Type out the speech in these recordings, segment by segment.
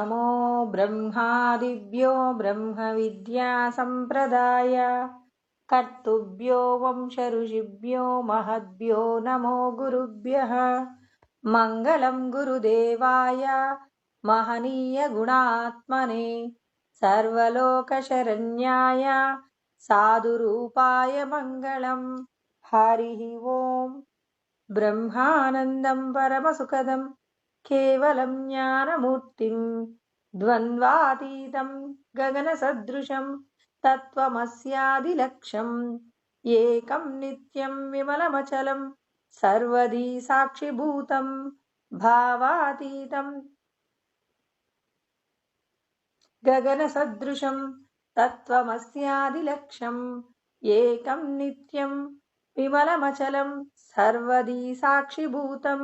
नमो ब्रह्मादिभ्यो ब्रह्मविद्या सम्प्रदाय कर्तुभ्यो वंशऋषिभ्यो महद्भ्यो नमो गुरुभ्यः। मङ्गलं गुरुदेवाय महनीय गुणात्मने सर्वलोकशरण्याय साधुरूपाय मङ्गलम्। हरिः ओम्। ब्रह्मानन्दं परमसुखदं केवलं ज्ञानमूर्तिं द्वन्द्वातीतं गगनसदृशं तत्त्वमस्यादिलक्ष्यम् एकं नित्यं विमलमचलं सर्वदी साक्षिभूतं भावातीतं गगनसदृशं तत्त्वमस्यादिलक्ष्यम् एकं नित्यं విమలమచలం సర్వదీ సాక్షిభూతం.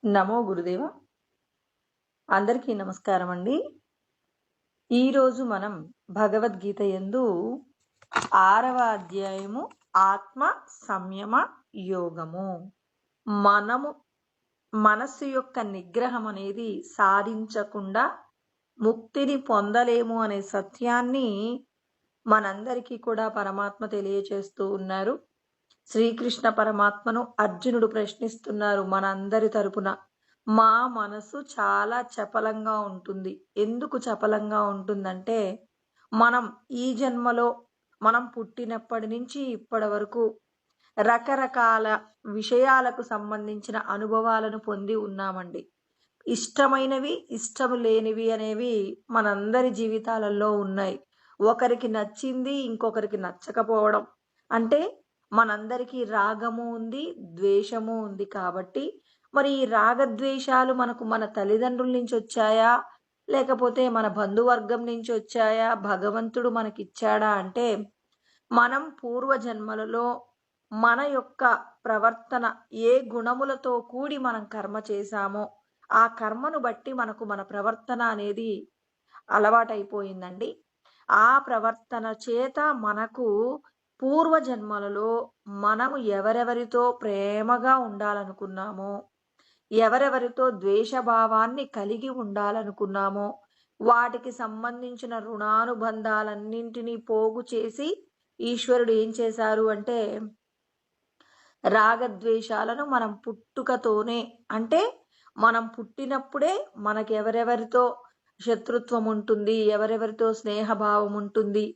నమో గురుదేవ. అందరికీ నమస్కారం అండి. ఈరోజు మనం భగవద్గీత యందు 6వ అధ్యాయము ఆత్మ సంయమ యోగము. మనము మనస్సు యొక్క నిగ్రహం అనేది సాధించకుండా ముక్తిని పొందలేము అనే సత్యాన్ని మనందరికీ కూడా పరమాత్మ తెలియచేస్తూ ఉన్నారు. శ్రీకృష్ణ పరమాత్మను అర్జునుడు ప్రశ్నిస్తున్నారు మనందరి తరపున. మా మనసు చాలా చపలంగా ఉంటుంది. ఎందుకు చపలంగా ఉంటుందంటే, మనం ఈ జన్మలో మనం పుట్టినప్పటి నుంచి ఇప్పటి వరకు రకరకాల విషయాలకు సంబంధించిన అనుభవాలను పొంది ఉన్నామండి. ఇష్టమైనవి, ఇష్టం లేనివి అనేవి మనందరి జీవితాలలో ఉన్నాయి. ఒకరికి నచ్చింది ఇంకొకరికి నచ్చకపోవడం, అంటే మనందరికీ రాగము ఉంది, ద్వేషము ఉంది. కాబట్టి మరి ఈ రాగద్వేషాలు మనకు మన తల్లిదండ్రుల నుంచి వచ్చాయా, లేకపోతే మన బంధువర్గం నుంచి వచ్చాయా, భగవంతుడు మనకిచ్చాడా అంటే, మనం పూర్వజన్మలలో మన యొక్క ప్రవర్తన ఏ గుణములతో కూడి మనం కర్మ చేశామో ఆ కర్మను బట్టి మనకు మన ప్రవర్తన అనేది అలవాటైపోయిందండి. ఆ ప్రవర్తన చేత మనకు పూర్వజన్మలలో మనము ఎవరెవరితో ప్రేమగా ఉండాలనుకున్నామో, ఎవరెవరితో ద్వేషభావాన్ని కలిగి ఉండాలనుకున్నామో వాటికి సంబంధించిన రుణానుబంధాలన్నింటినీ పోగు చేసి ఈశ్వరుడు ఏం చేశారు అంటే, రాగద్వేషాలను మనం పుట్టుకతోనే, అంటే మనం పుట్టినప్పుడే మనకి ఎవరెవరితో శత్రుత్వం ఉంటుంది, ఎవరెవరితో స్నేహభావం ఉంటుంది,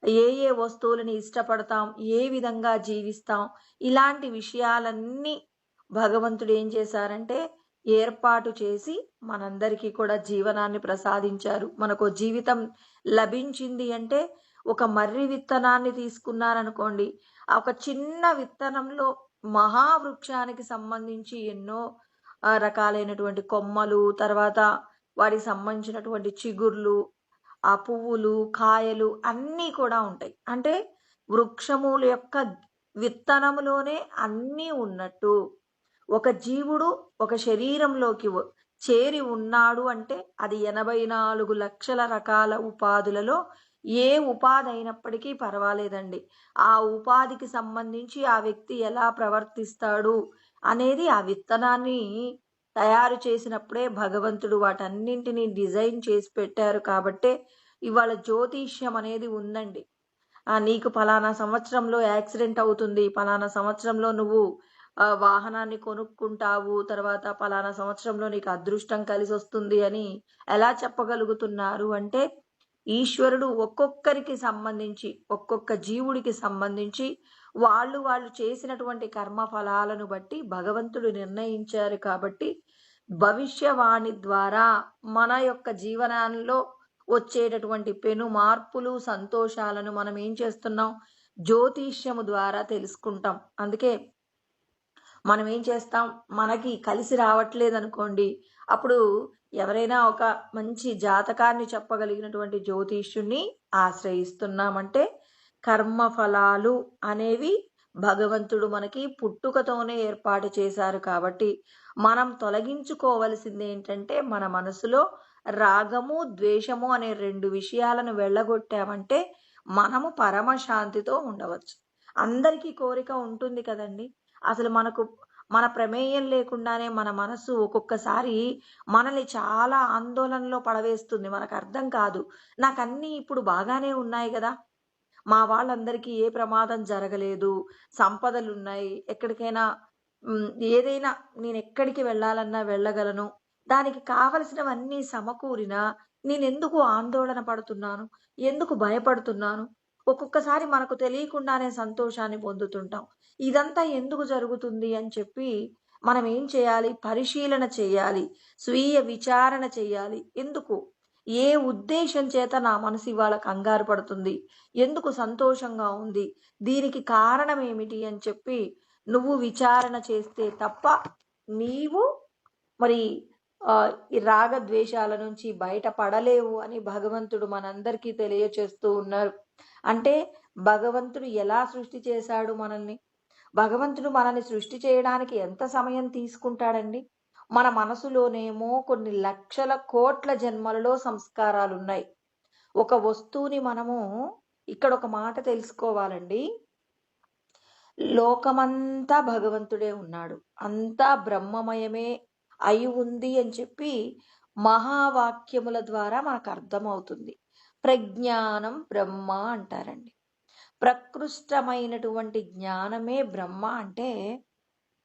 ఏ ఏ వస్తువులని ఇష్టపడతాం, ఏ విధంగా జీవిస్తాం, ఇలాంటి విషయాలన్నీ భగవంతుడు ఏం చేశారంటే ఏర్పాటు చేసి మనందరికీ కూడా జీవనాన్ని ప్రసాదించారు. మనకు జీవితం లభించింది అంటే, ఒక మర్రి విత్తనాన్ని తీసుకున్నారనుకోండి, ఒక చిన్న విత్తనంలో మహావృక్షానికి సంబంధించి ఎన్నో రకాలైనటువంటి కొమ్మలు, తర్వాత వాటికి సంబంధించినటువంటి చిగుర్లు, ఆ పువ్వులు, కాయలు అన్నీ కూడా ఉంటాయి. అంటే వృక్షముల యొక్క విత్తనములోనే అన్నీ ఉన్నట్టు ఒక జీవుడు ఒక శరీరంలోకి చేరి ఉన్నాడు అంటే అది 84 లక్షల రకాల ఉపాధులలో ఏ ఉపాధి అయినప్పటికీ పర్వాలేదండి. ఆ ఉపాధికి సంబంధించి ఆ వ్యక్తి ఎలా ప్రవర్తిస్తాడు అనేది ఆ విత్తనాన్ని తయారు చేసినప్పుడే భగవంతుడు వాటన్నింటినీ డిజైన్ చేసి పెట్టారు. కాబట్టే ఇవాళ జ్యోతిష్యం అనేది ఉందండి. నీకు ఫలానా సంవత్సరంలో యాక్సిడెంట్ అవుతుంది, ఫలానా సంవత్సరంలో నువ్వు వాహనాన్ని కొనుక్కుంటావు, తర్వాత ఫలానా సంవత్సరంలో నీకు అదృష్టం కలిసి వస్తుంది అని ఎలా చెప్పగలుగుతున్నారు అంటే, ఈశ్వరుడు ఒక్కొక్కరికి సంబంధించి, ఒక్కొక్క జీవుడికి సంబంధించి వాళ్ళు చేసినటువంటి కర్మ ఫలాలను బట్టి భగవంతుడు నిర్ణయించారు. కాబట్టి భవిష్యవాణి ద్వారా మన యొక్క జీవనంలో వచ్చేటటువంటి పెను మార్పులు, సంతోషాలను మనం ఏం చేస్తున్నాం, జ్యోతిష్యము ద్వారా తెలుసుకుంటాం. అందుకే మనం ఏం చేస్తాం, మనకి కలిసి రావట్లేదు అనుకోండి, అప్పుడు ఎవరైనా ఒక మంచి జాతకాన్ని చెప్పగలిగినటువంటి జ్యోతిష్యుణ్ణి ఆశ్రయిస్తున్నామంటే, కర్మఫలాలు అనేవి భగవంతుడు మనకి పుట్టుకతోనే ఏర్పాటు చేశారు. కాబట్టి మనం తొలగించుకోవలసింది ఏంటంటే, మన మనసులో రాగము, ద్వేషము అనే 2 విషయాలను వెళ్ళగొట్టామంటే మనము పరమశాంతితో ఉండవచ్చు. అందరికీ కోరిక ఉంటుంది కదండి. అసలు మనకు మన ప్రమేయం లేకుండానే మన మనసు ఒక్కొక్కసారి మనల్ని చాలా ఆందోళనలో పడవేస్తుంది. మనకు అర్థం కాదు. నాకన్నీ ఇప్పుడు బాగానే ఉన్నాయి గదా! మా వాళ్ళందరికీ ఏ ప్రమాదం జరగలేదు. సంపదలున్నాయి. ఎక్కడికైనా ఏదైనా నేనెక్కడికి వెళ్ళాలన్నా వెళ్ళగలను. దానికి కావలసినవన్నీ సమకూరినా నేనెందుకు ఆందోళన పడుతున్నాను? ఎందుకు భయపడుతున్నాను? ఒక్కొక్కసారి మనకు తెలియకుండానే సంతోషాన్ని పొందుతుంటాం. ఇదంతా ఎందుకు జరుగుతుంది అని చెప్పి మనం ఏం చేయాలి? పరిశీలన చేయాలి. స్వీయ విచారణ చేయాలి. ఎందుకు? ఏ ఉద్దేశ్యం చేత నా మనసు ఇవాళ కంగారు పడుతుంది? ఎందుకు సంతోషంగా ఉంది? దీనికి కారణం ఏమిటి అని చెప్పి నువ్వు విచారణ చేస్తే తప్ప నీవు మరి ఈ రాగద్వేషాల నుంచి బయటపడలేవు అని భగవంతుడు మనందరికీ తెలియచేస్తూ ఉన్నారు. అంటే భగవంతుడు ఎలా సృష్టి చేశాడు మనల్ని? భగవంతుడు మనల్ని సృష్టి చేయడానికి ఎంత సమయం తీసుకుంటాడండి? మన మనసులోనేమో కొన్ని లక్షల కోట్ల జన్మలలో సంస్కారాలున్నాయి. ఒక వస్తువుని మనము ఇక్కడ ఒక మాట తెలుసుకోవాలండి. లోకమంతా భగవంతుడే ఉన్నాడు. అంతా బ్రహ్మమయమే అయి ఉంది అని చెప్పి మహావాక్యముల ద్వారా మనకు అర్థమవుతుంది. ప్రజ్ఞానం బ్రహ్మ అంటారండి. ప్రకృష్టమైనటువంటి జ్ఞానమే బ్రహ్మ. అంటే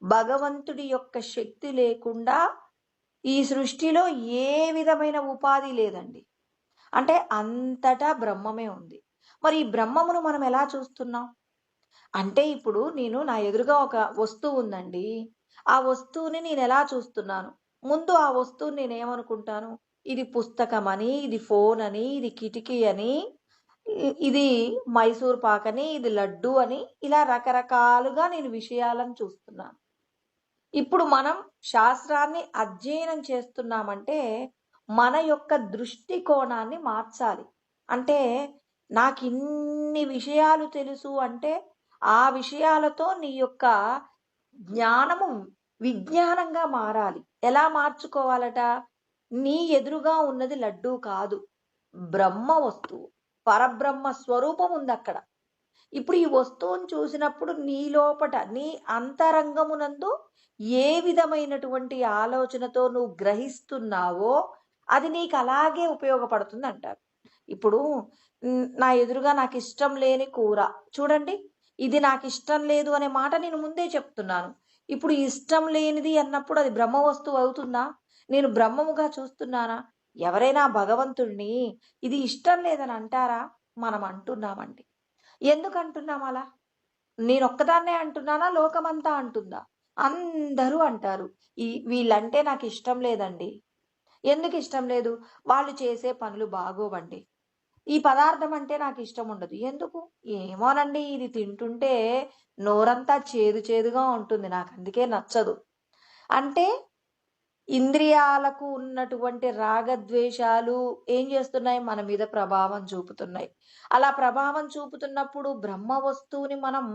భగవంతుడి యొక్క శక్తి లేకుండా ఈ సృష్టిలో ఏ విధమైన ఉపాధి లేదండి. అంటే అంతటా బ్రహ్మమే ఉంది. మరి ఈ బ్రహ్మమును మనం ఎలా చూస్తున్నాం? అంటే ఇప్పుడు నా ఎదురుగా ఒక వస్తువు ఉందండి. ఆ వస్తువుని నేను ఎలా చూస్తున్నాను? ముందు ఆ వస్తువుని నేనేమనుకుంటాను? ఇది పుస్తకం అని, ఇది ఫోన్ అని, ఇది కిటికీ అని, ఇది మైసూర్ పాకని, ఇది లడ్డు అని, ఇలా రకరకాలుగా నేను విషయాలను చూస్తున్నాను. ఇప్పుడు మనం శాస్త్రాన్ని అధ్యయనం చేస్తున్నామంటే మన యొక్క దృష్టికోణాన్ని మార్చాలి. అంటే నాకిన్ని విషయాలు తెలుసు అంటే ఆ విషయాలతో నీ యొక్క జ్ఞానము విజ్ఞానంగా మారాలి. ఎలా మార్చుకోవాలట? నీ ఎదురుగా ఉన్నది లడ్డూ కాదు, బ్రహ్మ వస్తువు, పరబ్రహ్మ స్వరూపం ఉంది అక్కడ. ఇప్పుడు ఈ వస్తువును చూసినప్పుడు నీ లోపట నీ అంతరంగమునందు ఏ విధమైనటువంటి ఆలోచనతో నువ్వు గ్రహిస్తున్నావో అది నీకు అలాగే ఉపయోగపడుతుంది అంటారు. ఇప్పుడు నా ఎదురుగా నాకు ఇష్టం లేని కూర చూడండి, ఇది నాకు ఇష్టం లేదు అనే మాట నేను ముందే చెప్తున్నాను. ఇప్పుడు ఇష్టం లేనిది అన్నప్పుడు అది బ్రహ్మ వస్తువు అవుతుందా? నేను బ్రహ్మముగా చూస్తున్నానా? ఎవరైనా భగవంతుణ్ణి ఇది ఇష్టం లేదని అంటారా? మనం అంటున్నామండి. ఎందుకు అంటున్నాం అలా? నేనొక్కదాన్నే అంటున్నానా? లోకమంతా అంటుందా? అందరూ అంటారు. వీళ్ళంటే నాకు ఇష్టం లేదండి. ఎందుకు ఇష్టం లేదు? వాళ్ళు చేసే పనులు బాగోవండి. ఈ పదార్థం అంటే నాకు ఇష్టం ఉండదు. ఎందుకు? ఏమోనండి, ఇది తింటుంటే నోరంతా చేదు చేదుగా ఉంటుంది. నాకు అందుకే నచ్చదు. అంటే ఇంద్రియాలకు ఉన్నటువంటి రాగద్వేషాలు ఏం చేస్తున్నాయి? మన మీద ప్రభావం చూపుతున్నాయి. అలా ప్రభావం చూపుతున్నప్పుడు బ్రహ్మ వస్తువుని మనం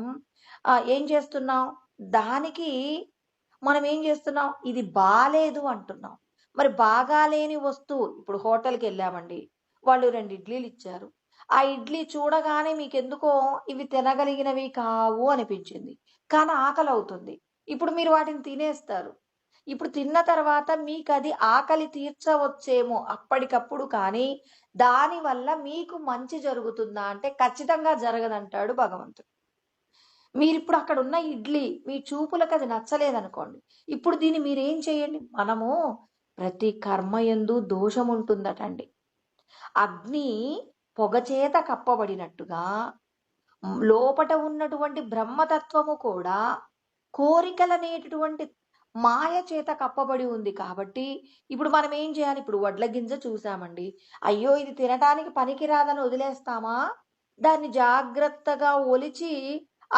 ఏం చేస్తున్నాం? దానికి మనం ఏం చేస్తున్నాం? ఇది బాలేదు అంటున్నాం. మరి బాగాలేని వస్తువు ఇప్పుడు హోటల్‌కి వెళ్ళామండి. వాళ్ళు 2 ఇడ్లీలు ఇచ్చారు. ఆ ఇడ్లీ చూడగానే మీకెందుకో ఇవి తినగలిగినవి కావు అనిపించింది. కానీ ఆకలవుతుంది. ఇప్పుడు మీరు వాటిని తినేస్తారు. ఇప్పుడు తిన్న తర్వాత మీకది ఆకలి తీర్చవచ్చేమో అప్పటికప్పుడు, కానీ దానివల్ల మీకు మంచి జరుగుతుందా అంటే ఖచ్చితంగా జరగదంటాడు భగవంతుడు. మీరిప్పుడు అక్కడున్న ఇడ్లీ మీ చూపులకు అది నచ్చలేదనుకోండి. ఇప్పుడు దీన్ని మీరేం చేయండి? మనము ప్రతి కర్మ యందు దోషముంటుందటండి. అగ్ని పొగచేత కప్పబడినట్టుగా లోపట ఉన్నటువంటి బ్రహ్మతత్వము కూడా కోరికలనేటటువంటి మాయ చేత కప్పబడి ఉంది. కాబట్టి ఇప్పుడు మనం ఏం చేయాలి? ఇప్పుడు వడ్ల గింజ చూసామండి. అయ్యో ఇది తినటానికి పనికిరాదని వదిలేస్తామా? దాన్ని జాగ్రత్తగా ఒలిచి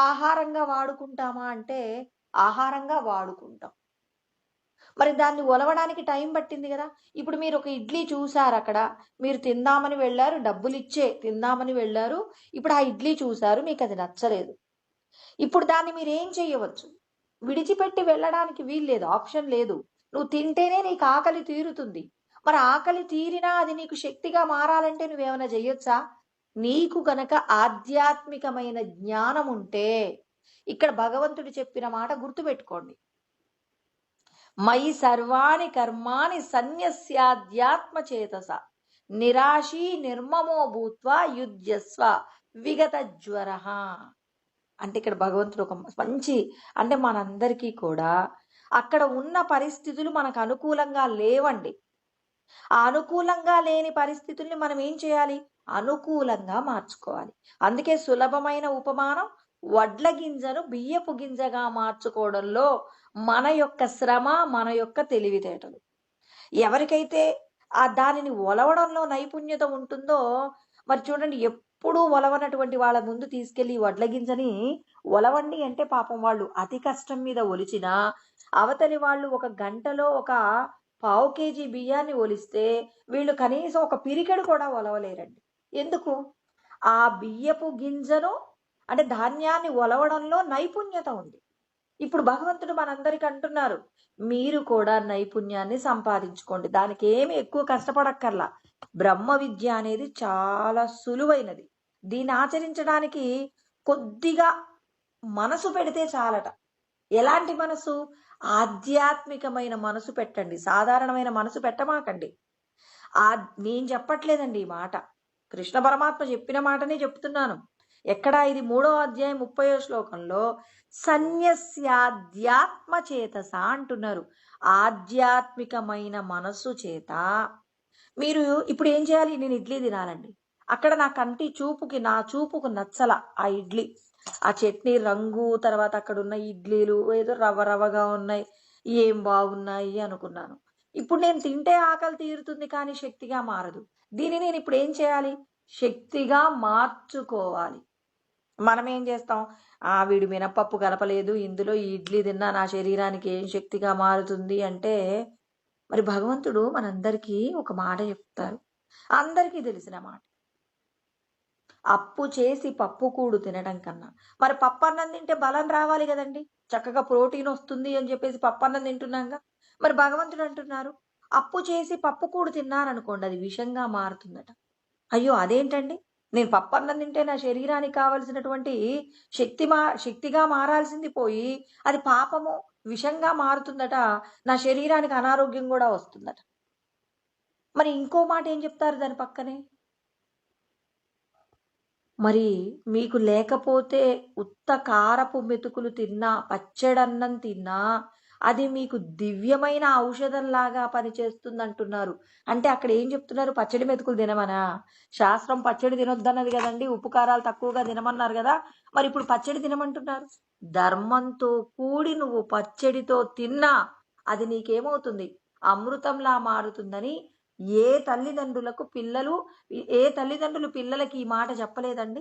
ఆహారంగా వాడుకుంటామా అంటే ఆహారంగా వాడుకుంటాం. మరి దాన్ని ఒలవడానికి టైం పట్టింది గదా! ఇప్పుడు మీరు ఒక ఇడ్లీ చూసారక్కడ. మీరు తిందామని వెళ్లారు. డబ్బులిచ్చే తిందామని వెళ్లారు. ఇప్పుడు ఆ ఇడ్లీ చూసారు. మీకది నచ్చలేదు. ఇప్పుడు దాన్ని మీరేం చేయవచ్చు? విడిచిపెట్టి వెళ్ళడానికి వీల్లేదు. ఆప్షన్ లేదు. నువ్వు తింటేనే నీకు ఆకలి తీరుతుంది. మరి ఆకలి తీరినా అది నీకు శక్తిగా మారాలంటే నువ్వేమైనా చెయ్యొచ్చా? నీకు గనక ఆధ్యాత్మికమైన జ్ఞానం ఉంటే ఇక్కడ భగవంతుడు చెప్పిన మాట గుర్తుపెట్టుకోండి. మయి సర్వాణి కర్మాణి సన్యస్యాధ్యాత్మచేతస నిరాశీ నిర్మమో భూత్వా యుధ్యస్వ విగత జ్వర. అంటే ఇక్కడ భగవంతుడు ఒక మంచి, అంటే మనందరికీ కూడా అక్కడ ఉన్న పరిస్థితులు మనకు అనుకూలంగా లేవండి. ఆ అనుకూలంగా లేని పరిస్థితుల్ని మనం ఏం చేయాలి? అనుకూలంగా మార్చుకోవాలి. అందుకే సులభమైన ఉపమానం వడ్ల గింజను బియ్యపు గింజగా మార్చుకోవడంలో మన యొక్క శ్రమ, మన యొక్క తెలివితేటలు. ఎవరికైతే ఆ దానిని ఒలవడంలో నైపుణ్యత ఉంటుందో, మరి చూడండి, ఎప్పుడూ ఒలవనటువంటి వాళ్ళ ముందు తీసుకెళ్లి వడ్ల గింజని ఒలవండి అంటే పాపం వాళ్ళు అతి కష్టం మీద ఒలిచినా, అవతలి వాళ్ళు ఒక గంటలో ఒక పావు కేజీ బియ్యాన్ని ఒలిస్తే వీళ్ళు కనీసం ఒక పిరికెడు కూడా ఒలవలేరండి. ఎందుకు? ఆ బియ్యపు గింజను, అంటే ధాన్యాన్ని ఒలవడంలో నైపుణ్యత ఉంది. ఇప్పుడు భగవంతుడు మనందరికి అంటున్నారు, మీరు కూడా నైపుణ్యాన్ని సంపాదించుకోండి. దానికి ఏమి ఎక్కువ కష్టపడక్కర్లా. బ్రహ్మ విద్య అనేది చాలా సులువైనది. దీన్ని ఆచరించడానికి కొద్దిగా మనసు పెడితే చాలట. ఎలాంటి మనసు? ఆధ్యాత్మికమైన మనసు పెట్టండి, సాధారణమైన మనసు పెట్టమాకండి. నేను చెప్పట్లేదండి ఈ మాట, కృష్ణ పరమాత్మ చెప్పిన మాటనే చెప్తున్నాను. ఎక్కడ? ఇది 3వ అధ్యాయం 30వ శ్లోకంలో సన్యస్యాధ్యాత్మ చేతస అంటున్నారు. ఆధ్యాత్మికమైన మనస్సు చేత మీరు ఇప్పుడు ఏం చేయాలి? నేను ఇడ్లీ తినాలండి. అక్కడ నా చూపుకు నచ్చల ఆ ఇడ్లీ, ఆ చట్నీ రంగు, తర్వాత అక్కడ ఉన్న ఇడ్లీలు ఏదో రవ్వ రవ్వగా ఉన్నాయి, ఏం బాగున్నాయి అనుకున్నాను. ఇప్పుడు నేను తింటే ఆకలి తీరుతుంది, కానీ శక్తిగా మారదు. దీన్ని నేను ఇప్పుడు ఏం చేయాలి? శక్తిగా మార్చుకోవాలి. మనం ఏం చేస్తాం? వీడు మినపప్పు కలపలేదు, ఇందులో ఈ ఇడ్లీ తిన్నా నా శరీరానికి ఏం శక్తిగా మారుతుంది అంటే, మరి భగవంతుడు మనందరికీ ఒక మాట చెప్తారు, అందరికీ తెలిసిన మాట. అప్పు చేసి పప్పు కూడు తినడం కన్నా, మరి పప్పన్నం తింటే బలం రావాలి కదండి, చక్కగా ప్రోటీన్ వస్తుంది అని చెప్పేసి పప్పన్నం తింటున్నాగా. మరి భగవంతుడు అంటున్నారు, అప్పు చేసి పప్పు కూడు తిన్నారనుకోండి, అది విషంగా మారుతుందట. అయ్యో అదేంటండి? నేను పప్పన్నం తింటే నా శరీరానికి కావలసినటువంటి శక్తిగా మారాల్సింది పోయి అది పాపము, విషంగా మారుతుందట, నా శరీరానికి అనారోగ్యం కూడా వస్తుందట. మరి ఇంకో మాట ఏం చెప్తారు దాని పక్కనే? మరి మీకు లేకపోతే ఉత్త కారపు మెతుకులు తిన్నా, పచ్చడన్నం తిన్నా అది మీకు దివ్యమైన ఔషధంలాగా పనిచేస్తుంది అంటున్నారు. అంటే అక్కడ ఏం చెప్తున్నారు? పచ్చడి మెతుకులు తినమనా? శాస్త్రం పచ్చడి తినొద్దన్నది కదండి, ఉప్పు కారాలు తక్కువగా తినమన్నారు కదా. మరి ఇప్పుడు పచ్చడి తినమంటున్నారు. ధర్మంతో కూడి నువ్వు పచ్చడితో తిన్నా అది నీకేమవుతుంది? అమృతంలా మారుతుందని ఏ తల్లిదండ్రులు పిల్లలకి ఈ మాట చెప్పలేదండి?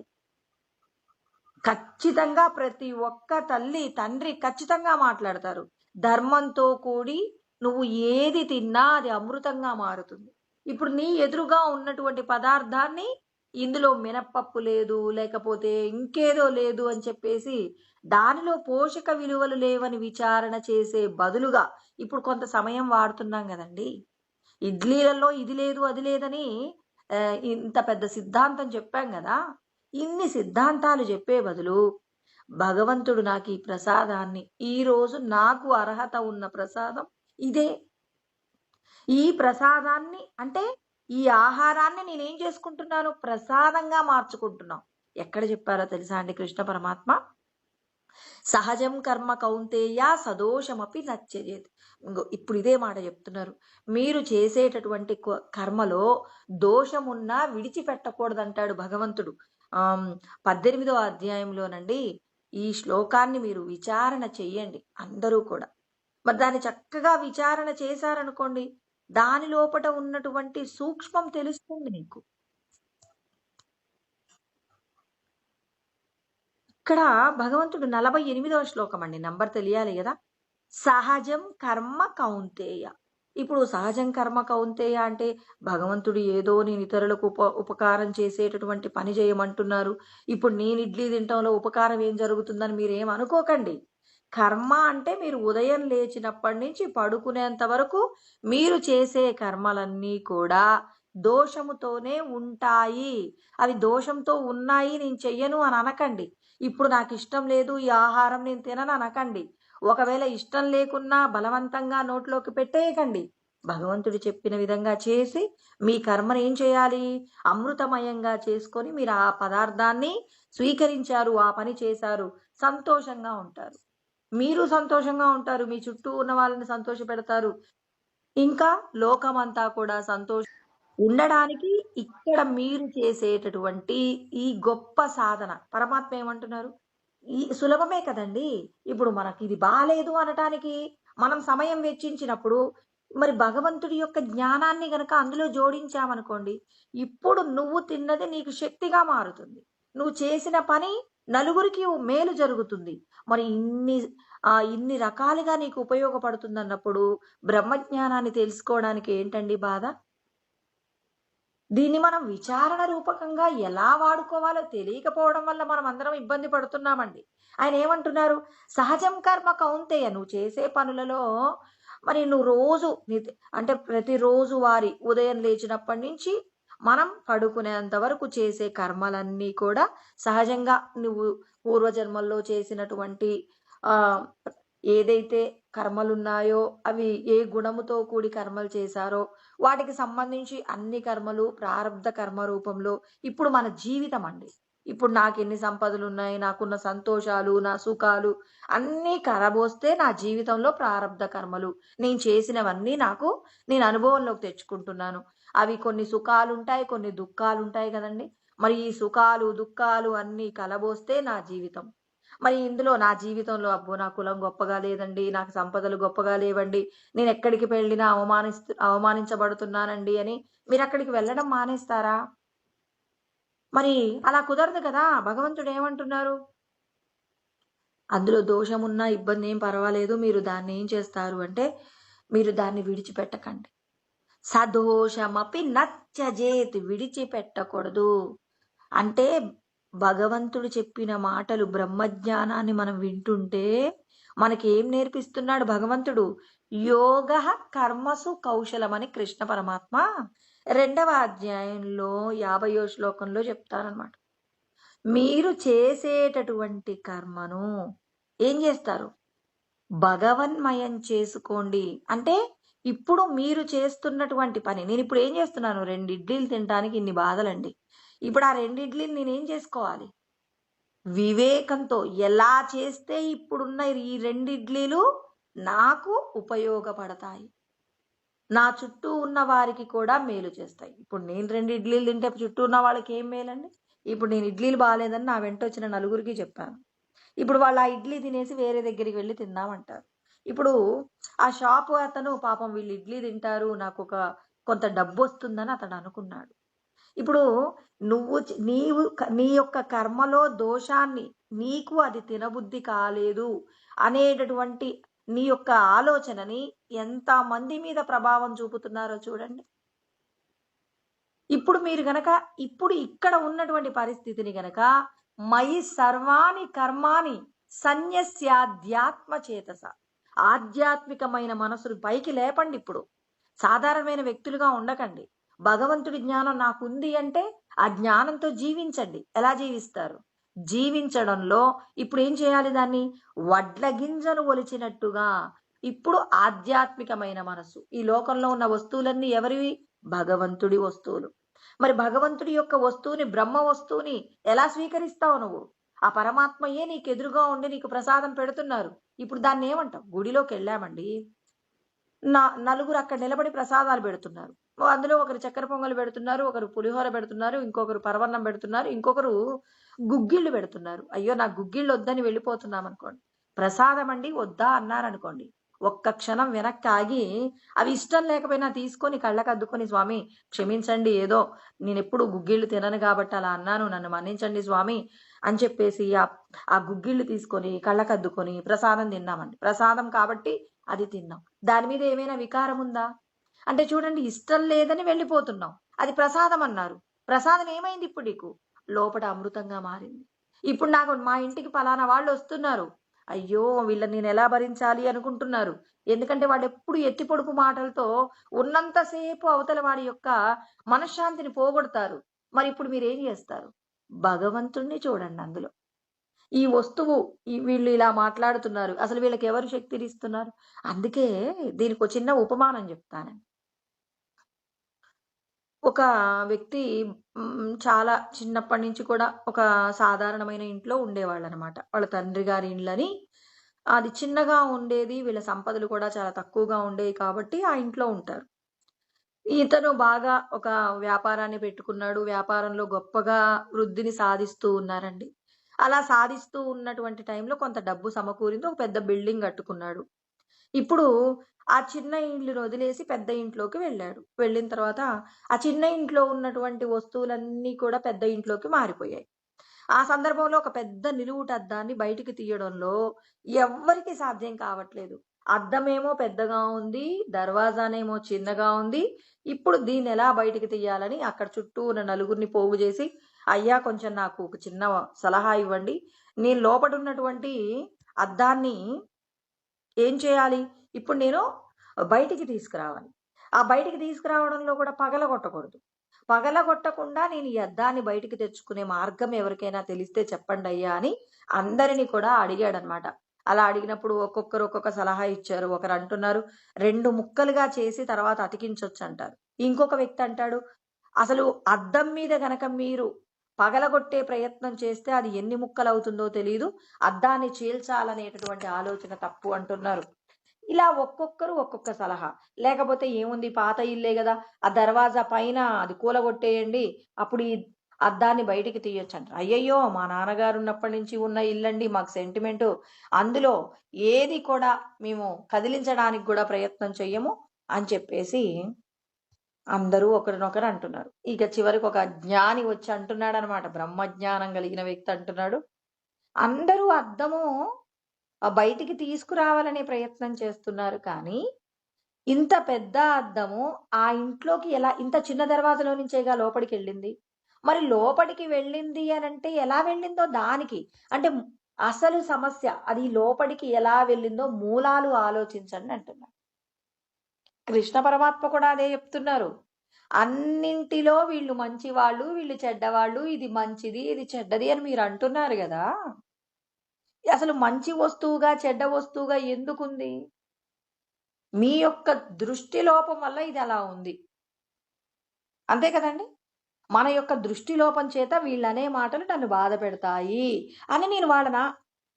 ఖచ్చితంగా ప్రతి ఒక్క తల్లి తండ్రి ఖచ్చితంగా మాట్లాడతారు. ధర్మంతో కూడి నువ్వు ఏది తిన్నా అది అమృతంగా మారుతుంది. ఇప్పుడు నీ ఎదురుగా ఉన్నటువంటి పదార్థాన్ని ఇందులో మినప్పప్పు లేదు, లేకపోతే ఇంకేదో లేదు అని చెప్పేసి దానిలో పోషక విలువలు లేవని విచారణ చేసే బదులుగా ఇప్పుడు కొంత సమయం వాడుతున్నాం కదండి. ఇడ్లీలలో ఇది లేదు అది లేదని ఇంత పెద్ద సిద్ధాంతం చెప్పాం కదా. ఇన్ని సిద్ధాంతాలు చెప్పే బదులు భగవంతుడు నాకు ఈ ప్రసాదాన్ని, ఈరోజు నాకు అర్హత ఉన్న ప్రసాదం ఇదే, ఈ ప్రసాదాన్ని అంటే ఈ ఆహారాన్ని నేనేం చేసుకుంటున్నాను? ప్రసాదంగా మార్చుకుంటున్నాం. ఎక్కడ చెప్పారో తెలుసా అండి కృష్ణ పరమాత్మ? సహజం కర్మ కౌంతేయ సదోషమపి నచ్చజేత్. ఇప్పుడు ఇదే మాట చెప్తున్నారు. మీరు చేసేటటువంటి కర్మలో దోషమున్నా విడిచిపెట్టకూడదంటాడు భగవంతుడు. 18వ అధ్యాయంలోనండి ఈ శ్లోకాన్ని మీరు విచారణ చెయ్యండి అందరూ కూడా. మరి దాన్ని చక్కగా విచారణ చేశారనుకోండి, దాని లోపట ఉన్నటువంటి సూక్ష్మం తెలుస్తుంది నీకు. ఇక్కడ భగవంతుడు 48వ శ్లోకం అండి, నంబర్ తెలియాలి కదా. సహజం కర్మ కౌంతేయ. ఇప్పుడు సహజం కర్మ కౌంతేయ అంటే భగవంతుడు ఏదో నేను ఇతరులకు ఉపకారం చేసేటటువంటి పని చేయమంటున్నారు. ఇప్పుడు నేను ఇడ్లీ తింటంలో ఉపకారం ఏం జరుగుతుందని మీరేం అనుకోకండి. కర్మ అంటే మీరు ఉదయం లేచినప్పటి నుంచి పడుకునేంత వరకు మీరు చేసే కర్మలన్నీ కూడా దోషముతోనే ఉంటాయి. అవి దోషంతో ఉన్నాయి, నేను చెయ్యను అని అనకండి. ఇప్పుడు నాకు ఇష్టం లేదు, ఈ ఆహారం నేను తినను అనకండి. ఒకవేళ ఇష్టం లేకున్నా బలవంతంగా నోట్లోకి పెట్టేయకండి. భగవంతుడు చెప్పిన విధంగా చేసి మీ కర్మను ఏం చేయాలి? అమృతమయంగా చేసుకొని మీరు ఆ పదార్థాన్ని స్వీకరించారు, ఆ పని చేశారు, సంతోషంగా ఉంటారు. మీరు సంతోషంగా ఉంటారు. మీ చుట్టూ ఉన్న వాళ్ళని సంతోషపెడతారు. ఇంకా లోకమంతా కూడా ఉండడానికి ఇక్కడ మీరు చేసేటటువంటి ఈ గొప్ప సాధన పరమాత్మ ఏమంటున్నారు? ఈ సులభమే కదండీ! ఇప్పుడు మనకిది బాలేదు అనటానికి మనం సమయం వెచ్చించినప్పుడు, మరి భగవంతుడి యొక్క జ్ఞానాన్ని గనక అందులో జోడించామనుకోండి, ఇప్పుడు నువ్వు తిన్నది నీకు శక్తిగా మారుతుంది. నువ్వు చేసిన పని నలుగురికి మేలు జరుగుతుంది. మరి ఇన్ని రకాలుగా నీకు ఉపయోగపడుతుందన్నప్పుడు బ్రహ్మజ్ఞానాన్ని తెలుసుకోవడానికి ఏంటండి బాధ? దీన్ని మనం విచారణ రూపకంగా ఎలా వాడుకోవాలో తెలియకపోవడం వల్ల మనం అందరం ఇబ్బంది పడుతున్నామండి. ఆయన ఏమంటున్నారు? సహజం కర్మ కౌంతేయ, నువ్వు చేసే పనులలో మరి నువ్వు రోజు అంటే ప్రతిరోజు వారి ఉదయం లేచినప్పటి నుంచి మనం పడుకునేంత వరకు చేసే కర్మలన్నీ కూడా సహజంగా నువ్వు పూర్వజన్మల్లో చేసినటువంటి ఆ ఏదైతే కర్మలున్నాయో అవి ఏ గుణముతో కూడి కర్మలు చేశారో వాటికి సంబంధించి అన్ని కర్మలు ప్రారబ్ధ కర్మ రూపంలో ఇప్పుడు మన జీవితం అండి. ఇప్పుడు నాకెన్ని సంపదలున్నాయి, నాకున్న సంతోషాలు, నా సుఖాలు అన్నీ కరబోస్తే నా జీవితంలో ప్రారబ్ధ కర్మలు. నేను చేసినవన్నీ నేను అనుభవంలోకి తెచ్చుకుంటున్నాను. అవి కొన్ని సుఖాలుంటాయి, కొన్ని దుఃఖాలుంటాయి కదండీ! మరి ఈ సుఖాలు, దుఃఖాలు అన్నీ కలబోస్తే నా జీవితం. మరి ఇందులో నా జీవితంలో అబ్బో! నా కులం గొప్పగా లేదండి, నాకు సంపదలు గొప్పగా లేవండి, నేనెక్కడికి వెళ్ళినా అవమానించబడుతున్నానండి అని మీరక్కడికి వెళ్ళడం మానేస్తారా? మరి అలా కుదరదు కదా! భగవంతుడేమంటున్నారు? అందులో దోషమున్నా ఇబ్బందేం పర్వాలేదు. మీరు దాన్నేం చేస్తారు అంటే, మీరు దాన్ని విడిచిపెట్టకండి. సదోషమపి నత్యజేత్, విడిచిపెట్టకూడదు. అంటే భగవంతుడు చెప్పిన మాటలు బ్రహ్మజ్ఞానాన్ని మనం వింటుంటే మనకేం నేర్పిస్తున్నాడు భగవంతుడు? యోగ కర్మసు కౌశలమని కృష్ణ పరమాత్మ 2వ అధ్యాయంలో 50వ శ్లోకంలో చెప్తారనమాట. మీరు చేసేటటువంటి కర్మను ఏం చేస్తారు? భగవన్మయం చేసుకోండి. అంటే ఇప్పుడు మీరు చేస్తున్నటువంటి పని, నేను ఇప్పుడు ఏం చేస్తున్నాను? 2 ఇడ్లీలు తినడానికి ఇన్ని బాధలండి. ఇప్పుడు ఆ 2 ఇడ్లీలు నేనేం చేసుకోవాలి? వివేకంతో ఎలా చేస్తే ఇప్పుడున్న ఈ 2 ఇడ్లీలు నాకు ఉపయోగపడతాయి, నా చుట్టూ ఉన్న వారికి కూడా మేలు చేస్తాయి. ఇప్పుడు నేను 2 ఇడ్లీలు తింటే చుట్టూ ఉన్న వాళ్ళకి ఏం మేలండి? ఇప్పుడు నేను ఇడ్లీలు బాగాలేదని నా వెంట వచ్చిన నలుగురికి చెప్పాను. ఇప్పుడు వాళ్ళు ఆ ఇడ్లీ తినేసి వేరే దగ్గరికి వెళ్ళి తిందామంటారు. ఇప్పుడు ఆ షాపు అతను పాపం వీళ్ళు ఇడ్లీ తింటారు, నాకు కొంత డబ్బు వస్తుందని అతడు అనుకున్నాడు. ఇప్పుడు నీ యొక్క కర్మలో దోషాన్ని, నీకు అది తినబుద్ధి కాలేదు అనేటటువంటి నీ యొక్క ఆలోచనని ఎంత మంది మీద ప్రభావం చూపుతున్నారో చూడండి. ఇప్పుడు మీరు గనక ఇక్కడ ఉన్నటువంటి పరిస్థితిని గనక మయి సర్వాణి కర్మాని సన్యస్యాధ్యాత్మ చేతస, ఆధ్యాత్మికమైన మనసును పైకి లేపండి. ఇప్పుడు సాధారణమైన వ్యక్తులుగా ఉండకండి. భగవంతుడి జ్ఞానం నాకుంది అంటే ఆ జ్ఞానంతో జీవించండి. ఎలా జీవిస్తారు? జీవించడంలో ఇప్పుడు ఏం చేయాలి? దాన్ని వడ్ల గింజను ఒలిచినట్టుగా ఇప్పుడు ఆధ్యాత్మికమైన మనసు. ఈ లోకంలో ఉన్న వస్తువులన్నీ ఎవరివి? భగవంతుడి వస్తువులు. మరి భగవంతుడి యొక్క వస్తువుని, బ్రహ్మ వస్తువుని ఎలా స్వీకరిస్తావు నువ్వు? ఆ పరమాత్మయే నీకు ఎదురుగా ఉండి నీకు ప్రసాదం పెడుతున్నారు. ఇప్పుడు దాన్ని ఏమంటావు? గుడిలోకి వెళ్ళామండి, నలుగురు అక్కడ నిలబడి ప్రసాదాలు పెడుతున్నారు. అందులో ఒకరు చక్కెర పొంగలు పెడుతున్నారు, ఒకరు పులిహోర పెడుతున్నారు, ఇంకొకరు పరవన్నం పెడుతున్నారు, ఇంకొకరు గుగ్గిళ్ళు పెడుతున్నారు. అయ్యో నాకు గుగ్గిళ్ళు వద్దని వెళ్ళిపోతున్నాం అనుకోండి. ప్రసాదం అండి వద్దా అన్నారనుకోండి, ఒక్క క్షణం వెనక్కి ఆగి అవి ఇష్టం లేకపోయినా తీసుకొని కళ్ళకద్దుకొని, స్వామి క్షమించండి, ఏదో నేనెప్పుడు గుగ్గిళ్ళు తినను కాబట్టి అలా అన్నాను, నన్ను మన్నించండి స్వామి అని చెప్పేసి ఆ గుగ్గిళ్ళు తీసుకొని కళ్ళకద్దుకొని ప్రసాదం తిన్నామండి. ప్రసాదం కాబట్టి అది తిన్నాం. దాని మీద ఏమైనా వికారం ఉందా? అంటే చూడండి, ఇష్టం లేదని వెళ్ళిపోతున్నాం, అది ప్రసాదం అన్నారు. ప్రసాదం ఏమైంది ఇప్పుడు నీకు? లోపల అమృతంగా మారింది. ఇప్పుడు నాకు మా ఇంటికి పలానా వాళ్ళు వస్తున్నారు, అయ్యో వీళ్ళని నేను ఎలా భరించాలి అనుకుంటున్నారు. ఎందుకంటే వాళ్ళు ఎప్పుడు ఎత్తి పొడుపు మాటలతో ఉన్నంతసేపు అవతల వాడి యొక్క మనశ్శాంతిని పోగొడతారు. మరి ఇప్పుడు మీరేం చేస్తారు? భగవంతుణ్ణి చూడండి అందులో. ఈ వస్తువు వీళ్ళు ఇలా మాట్లాడుతున్నారు. అసలు వీళ్ళకి ఎవరు శక్తినిస్తున్నారు? అందుకే దీనికో చిన్న ఉపమానం చెప్తానండి. ఒక వ్యక్తి చాలా చిన్నప్పటి నుంచి కూడా ఒక సాధారణమైన ఇంట్లో ఉండేవాళ్ళనమాట. వాళ్ళ తండ్రి గారి ఇల్లని అది చిన్నగా ఉండేది. వీళ్ళ సంపదలు కూడా చాలా తక్కువగా ఉండేవి కాబట్టి ఆ ఇంట్లో ఉంటారు. ఇతను బాగా ఒక వ్యాపారాన్ని పెట్టుకున్నాడు. వ్యాపారంలో గొప్పగా వృద్ధిని సాధిస్తూ ఉన్నారండి. అలా సాధిస్తూ ఉన్నటువంటి టైంలో కొంత డబ్బు సమకూరింది. ఒక పెద్ద బిల్డింగ్ కట్టుకున్నాడు. ఇప్పుడు ఆ చిన్న ఇల్లుని వదిలేసి పెద్ద ఇంట్లోకి వెళ్ళాడు. వెళ్ళిన తర్వాత ఆ చిన్న ఇంట్లో ఉన్నటువంటి వస్తువులన్నీ కూడా పెద్ద ఇంట్లోకి మారిపోయాయి. ఆ సందర్భంలో ఒక పెద్ద నిలువుటద్దాన్ని బయటికి తీయడంలో ఎవ్వరికీ సాధ్యం కావట్లేదు. అద్దమేమో పెద్దగా ఉంది. దర్వాజానేమో చిన్నగా ఉంది. ఇప్పుడు దీన్నెలా బయటికి తీయాలని అక్కడ చుట్టూ ఉన్న నలుగురిని పోగు చేసి, "అయ్యా! కొంచెం నాకు ఒక చిన్న సలహా ఇవ్వండి. నేను లోపటున్నటువంటి అద్దాన్ని ఏం చేయాలి? ఇప్పుడు నేను బయటికి తీసుకురావాలి. ఆ బయటికి తీసుకురావడంలో కూడా పగలగొట్టకూడదు. పగలగొట్టకుండా నేను ఈ అద్దాన్ని బయటికి తెచ్చుకునే మార్గం ఎవరికైనా తెలిస్తే చెప్పండయ్యా" అని అందరిని కూడా అడిగాడనమాట. అలా అడిగినప్పుడు ఒక్కొక్కరు ఒక్కొక్క సలహా ఇచ్చారు. ఒకరు అంటున్నారు 2 ముక్కలుగా చేసి తర్వాత అతికించొచ్చంటారు. ఇంకొక వ్యక్తి అంటాడు, "అసలు అద్దం మీద గనక మీరు పగలగొట్టే ప్రయత్నం చేస్తే అది ఎన్ని ముక్కలవుతుందో తెలీదు. అద్దాన్ని చీల్చాలనేటటువంటి ఆలోచన తప్పు" అంటున్నారు. ఇలా ఒక్కొక్కరు ఒక్కొక్క సలహా. లేకపోతే ఏముంది పాత ఇల్లే గదా! ఆ దర్వాజా పైన అది కూలగొట్టేయండి. అప్పుడు ఈ అద్దాన్ని బయటికి తీయొచ్చంటారు. అయ్యయ్యో! మా నాన్నగారు ఉన్నప్పటి నుంచి ఉన్న ఇల్లండి. మాకు సెంటిమెంటు. అందులో ఏది కూడా మేము కదిలించడానికి గూడా ప్రయత్నం చెయ్యము అని చెప్పేసి అందరూ ఒకరినొకరు అంటున్నారు. ఇక చివరికి ఒక జ్ఞాని వచ్చి అంటున్నాడనమాట. బ్రహ్మజ్ఞానం కలిగిన వ్యక్తి అంటున్నాడు, అందరూ అద్దము బయటికి తీసుకురావాలనే ప్రయత్నం చేస్తున్నారు కానీ, ఇంత పెద్ద అద్దము ఆ ఇంట్లోకి ఎలా ఇంత చిన్న దర్వాజలో నుంచేగా లోపలికెళ్ళింది. మరి లోపలికి వెళ్ళింది అనంటే ఎలా వెళ్ళిందో దానికి అంటే అసలు సమస్య అది లోపలికి ఎలా వెళ్ళిందో మూలాలు ఆలోచించండి అంటున్నారు. కృష్ణ పరమాత్మ కూడా అదే చెప్తున్నారు. అన్నింటిలో వీళ్ళు మంచివాళ్ళు, వీళ్ళు చెడ్డవాళ్ళు, ఇది మంచిది, ఇది చెడ్డది అని మీరు అంటున్నారు గదా! అసలు మంచి వస్తువుగా, చెడ్డ వస్తువుగా ఎందుకుంది? మీ యొక్క దృష్టి లోపం వల్ల ఇది అలా ఉంది. అంతే కదండీ! మన యొక్క దృష్టి లోపం చేత వీళ్ళనే మాటలు నన్ను బాధ పెడతాయి అని నేను వాళ్ళని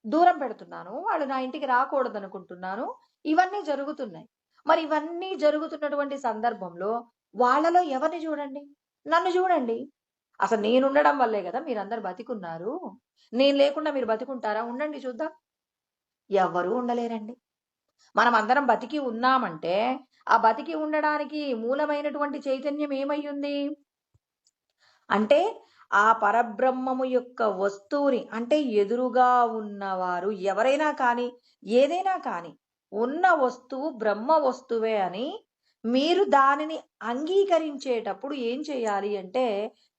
దూరం పెడుతున్నాను. వాళ్ళు నా ఇంటికి రాకూడదనుకుంటున్నాను. ఇవన్నీ జరుగుతున్నాయి. మరి ఇవన్నీ జరుగుతున్నటువంటి సందర్భంలో వాళ్ళలో ఎవరిని చూడండి? నన్ను చూడండి. అసలు నేనుండడం వల్లే గదా మీరందరూ బతికున్నారు. నేను లేకుండా మీరు బతికుంటారా? ఉండండి చూద్దాం. ఎవ్వరూ ఉండలేరండి. మనమందరం బతికి ఉన్నామంటే, ఆ బతికి ఉండడానికి మూలమైనటువంటి చైతన్యం ఏమయ్యుంది? అంటే, ఆ పరబ్రహ్మము యొక్క వస్తువుని అంటే ఎదురుగా ఉన్నవారు ఎవరైనా కానీ, ఏదైనా కానీ, ఉన్న వస్తువు బ్రహ్మ వస్తువే అని మీరు దానిని అంగీకరించేటప్పుడు ఏం చేయాలి అంటే,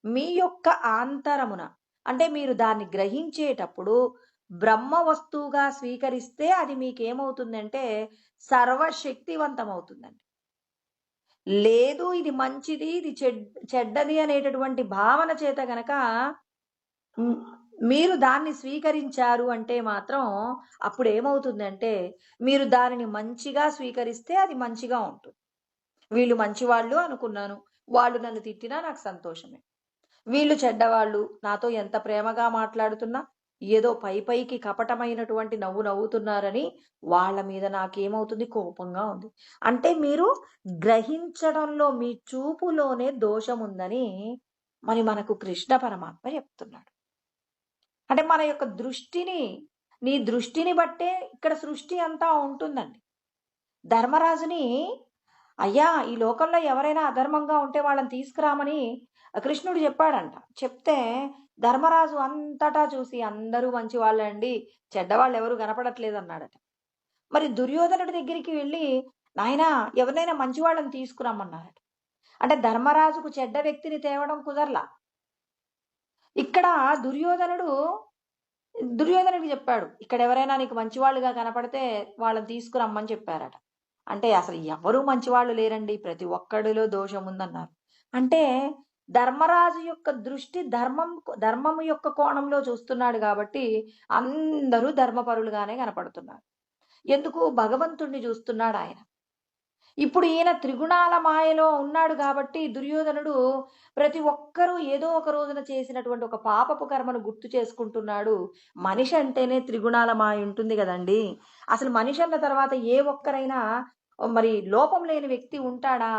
మీ యొక్క ఆంతరమున అంటే మీరు దాన్ని గ్రహించేటప్పుడు బ్రహ్మ వస్తువుగా స్వీకరిస్తే అది మీకేమవుతుందంటే సర్వశక్తివంతమవుతుందండి. లేదు ఇది మంచిది, ఇది చెడ్డది అనేటటువంటి భావన చేత గనక హ్మ్, మీరు దాన్ని స్వీకరించారు అంటే మాత్రం అప్పుడేమవుతుందంటే మీరు దానిని మంచిగా స్వీకరిస్తే అది మంచిగా ఉంటుంది. వీళ్ళు మంచివాళ్ళు అనుకున్నాను. వాళ్ళు నన్ను తిట్టినా నాకు సంతోషమే. వీళ్ళు చెడ్డవాళ్ళు. నాతో ఎంత ప్రేమగా మాట్లాడుతున్నా, ఏదో పైకి కపటమైనటువంటి నవ్వు నవ్వుతున్నారని వాళ్ళ మీద నాకేమవుతుంది కోపంగా ఉంది. అంటే మీరు గ్రహించడంలో మీ చూపులోనే దోషముందని మరి మనకు కృష్ణ పరమాత్మ చెప్తున్నాడు. అంటే మన యొక్క దృష్టిని నీ దృష్టిని బట్టే ఇక్కడ సృష్టి అంతా ఉంటుందండి. ధర్మరాజుని అయ్యా! ఈ లోకంలో ఎవరైనా అధర్మంగా ఉంటే వాళ్ళని తీసుకురామని కృష్ణుడు చెప్పాడంట. చెప్తే ధర్మరాజు అంతటా చూసి అందరూ మంచివాళ్ళే అండి. చెడ్డవాళ్ళెవరు కనపడట్లేదన్నాడట. మరి దుర్యోధనుడి దగ్గరికి వెళ్లి నాయనా ఎవరినైనా మంచివాళ్ళని తీసుకురమ్మన్నారట. అంటే ధర్మరాజుకు చెడ్డ వ్యక్తిని తేవడం కుదరలా. ఇక్కడ దుర్యోధనుడికి చెప్పాడు. ఇక్కడ ఎవరైనా నీకు మంచివాళ్ళుగా కనపడితే వాళ్ళని తీసుకురమ్మని చెప్పారట. అంటే అసలు ఎవరు మంచివాళ్ళు లేరండి. ప్రతి ఒక్కడిలో దోషం ఉందన్నారు. అంటే ధర్మరాజు యొక్క దృష్టి ధర్మము యొక్క కోణంలో చూస్తున్నాడు కాబట్టి అందరూ ధర్మపరులుగానే కనపడుతున్నారు. ఎందుకు? భగవంతుణ్ణి చూస్తున్నాడు ఆయన. ఇప్పుడు ఈయన త్రిగుణాల మాయలో ఉన్నాడు కాబట్టి దుర్యోధనుడు ప్రతి ఒక్కరూ ఏదో ఒక రోజున చేసినటువంటి ఒక పాపపు కర్మను గుర్తు చేసుకుంటున్నాడు. మనిషి అంటేనే త్రిగుణాల మాయ ఉంటుంది కదండి. అసలు మనిషి అన్న తర్వాత ఏ ఒక్కరైనా మరి లోపం లేని వ్యక్తి ఉంటాడా?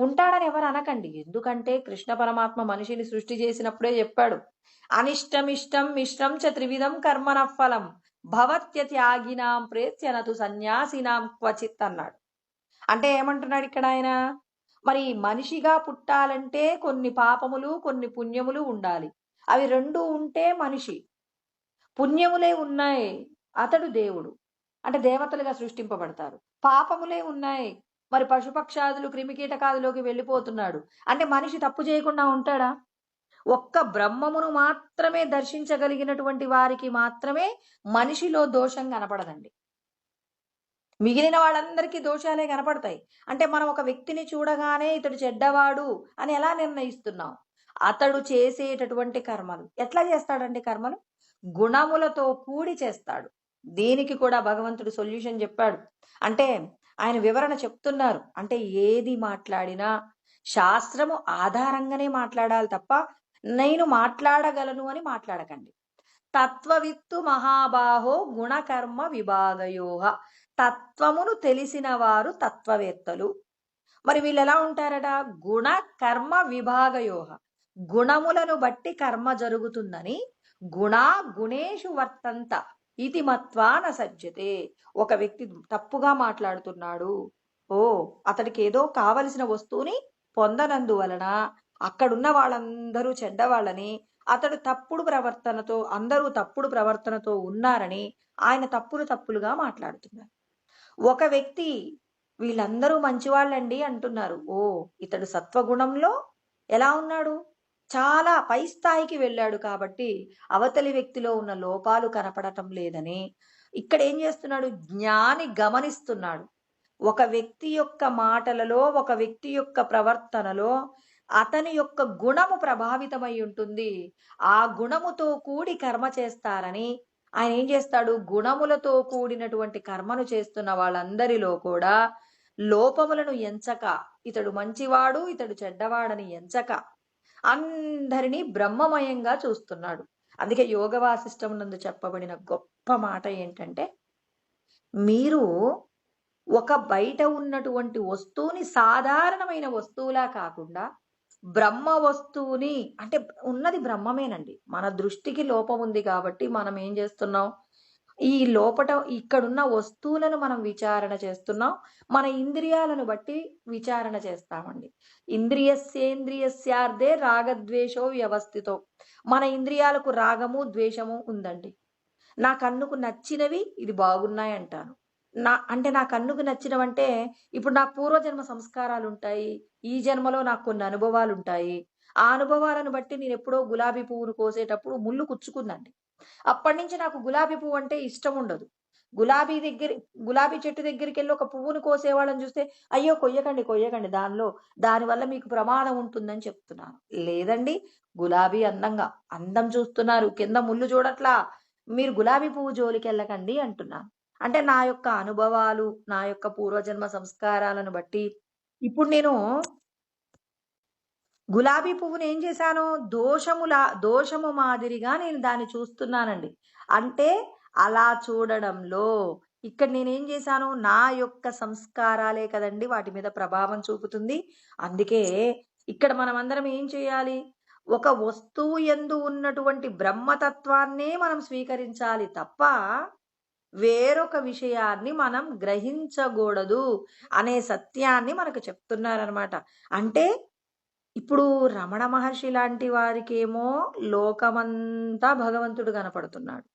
ఉంటాడని ఎవరు అనకండి. ఎందుకంటే కృష్ణ పరమాత్మ మనిషిని సృష్టి చేసినప్పుడే చెప్పాడు, అనిష్టమిష్టం మిశ్రం చ త్రివిధం కర్మణ ఫలం భవత్యత్యాగినాం ప్రేత్యనతు సన్యాసినాం క్వచిత్ అన్నాడు. అంటే ఏమంటున్నాడు ఇక్కడ ఆయన? మరి మనిషిగా పుట్టాలంటే కొన్ని పాపములు కొన్ని పుణ్యములు ఉండాలి. అవి రెండు ఉంటే మనిషి. పుణ్యములే ఉన్నాయి, అతడు దేవుడు, అంటే దేవతలుగా సృష్టింపబడతారు. పాపములే ఉన్నాయి, మరి పశుపక్షాదులు క్రిమికీటకాదులోకి వెళ్ళిపోతున్నాడు. అంటే మనిషి తప్పు చేయకుండా ఉంటాడా? ఒక్క బ్రహ్మమును మాత్రమే దర్శించగలిగినటువంటి వారికి మాత్రమే మనిషిలో దోషం కనపడదండి. మిగిలిన వాళ్ళందరికీ దోషాలే కనపడతాయి. అంటే మనం ఒక వ్యక్తిని చూడగానే ఇతడు చెడ్డవాడు అని ఎలా నిర్ణయిస్తున్నాం? అతడు చేసేటటువంటి కర్మలు ఎట్లా చేస్తాడండి? కర్మలు గుణములతో కూడి చేస్తాడు. దీనికి కూడా భగవంతుడు సొల్యూషన్ చెప్పాడు. అంటే ఆయన వివరణ చెప్తున్నారు. అంటే ఏది మాట్లాడినా శాస్త్రము ఆధారంగానే మాట్లాడాలి తప్ప నేను మాట్లాడగలను అని మాట్లాడకండి. తత్వవిత్తు మహాబాహో గుణకర్మ విభాగయోహ. తత్వమును తెలిసిన వారు తత్వవేత్తలు. మరి వీళ్ళు ఎలా ఉంటారట? గుణ కర్మ విభాగయోహ. గుణములను బట్టి కర్మ జరుగుతుందని గుణా గుణేషు వర్తంత ఇది మత్వా న సజ్జతే. ఒక వ్యక్తి తప్పుగా మాట్లాడుతున్నాడు, అతడికి ఏదో కావలసిన వస్తువుని పొందనందువలన అక్కడున్న వాళ్ళందరూ చెడ్డవాళ్ళని, అతడు తప్పుడు ప్రవర్తనతో, అందరూ తప్పుడు ప్రవర్తనతో ఉన్నారని ఆయన తప్పులుగా మాట్లాడుతున్నారు. ఒక వ్యక్తి వీళ్ళందరూ మంచివాళ్ళండి అంటున్నారు. ఇతడు సత్వగుణంలో ఎలా ఉన్నాడు? చాలా పై స్థాయికి వెళ్ళాడు కాబట్టి అవతలి వ్యక్తిలో ఉన్న లోపాలు కనపడటం లేదని ఇక్కడ ఏం చేస్తున్నాడు? జ్ఞాని గమనిస్తున్నాడు. ఒక వ్యక్తి యొక్క మాటలలో, ఒక వ్యక్తి యొక్క ప్రవర్తనలో అతని యొక్క గుణము ప్రభావితమై ఉంటుంది. ఆ గుణముతో కూడి కర్మ చేస్తారని ఆయన ఏం చేస్తాడు? గుణములతో కూడినటువంటి కర్మను చేస్తున్న వాళ్ళందరిలో కూడా లోపములను ఎంచక, ఇతడు మంచివాడు ఇతడు చెడ్డవాడని ఎంచక అందరినీ బ్రహ్మమయంగా చూస్తున్నాడు. అందుకే యోగ వాసిష్టం నందు చెప్పబడిన గొప్ప మాట ఏంటంటే, మీరు ఒక బయట ఉన్నటువంటి వస్తువుని సాధారణమైన వస్తువులా కాకుండా బ్రహ్మ వస్తువుని, అంటే ఉన్నది బ్రహ్మమేనండి. మన దృష్టికి లోపం ఉంది కాబట్టి మనం ఏం చేస్తున్నాం? ఈ లోపట ఇక్కడున్న వస్తువులను మనం విచారణ చేస్తున్నాం. మన ఇంద్రియాలను బట్టి విచారణ చేస్తామండి. ఇంద్రియస్యేంద్రియస్యార్థే రాగద్వేషో వ్యవస్థితో. మన ఇంద్రియాలకు రాగము ద్వేషము ఉందండి. నా కన్నుకు నచ్చినవి ఇది బాగున్నాయి అంటాను. నా కన్నుకు నచ్చినవంటే ఇప్పుడు నాకు పూర్వజన్మ సంస్కారాలు ఉంటాయి, ఈ జన్మలో నాకు కొన్ని అనుభవాలు ఉంటాయి. ఆ అనుభవాలను బట్టి నేను ఎప్పుడో గులాబీ పువ్వును కోసేటప్పుడు ముళ్ళు కుచ్చుకుందండి. అప్పటి నుంచి నాకు గులాబీ పువ్వు అంటే ఇష్టం ఉండదు. గులాబీ చెట్టు దగ్గరికి వెళ్ళి ఒక పువ్వును కోసేవాళ్ళని చూస్తే అయ్యో కొయ్యకండి, దానివల్ల మీకు ప్రమాదం ఉంటుందని చెప్తున్నాను. లేదండి, గులాబీ అందం చూస్తున్నారు, కింద ముళ్ళు చూడట్లా, మీరు గులాబీ పువ్వు జోలికి వెళ్ళకండి అంటున్నాను. అంటే నా యొక్క అనుభవాలు, నా యొక్క పూర్వజన్మ సంస్కారాలను బట్టి ఇప్పుడు నేను గులాబీ పువ్వుని ఏం చేశాను? దోషము మాదిరిగా నేను దాన్ని చూస్తున్నానండి. అంటే అలా చూడడంలో ఇక్కడ నేనేం చేశాను? నా యొక్క సంస్కారాలే కదండి వాటి మీద ప్రభావం చూపుతుంది. అందుకే ఇక్కడ మనం అందరం ఏం చేయాలి? ఒక వస్తువు యందు ఉన్నటువంటి బ్రహ్మతత్వాన్నే మనం స్వీకరించాలి తప్ప వేరొక విషయాన్ని మనం గ్రహించకూడదు అనే సత్యాన్ని మనకు చెప్తున్నారనమాట. అంటే ఇప్పుడు రమణ మహర్షి లాంటి వారికేమో లోకమంతా భగవంతుడు కనపడుతున్నాడు.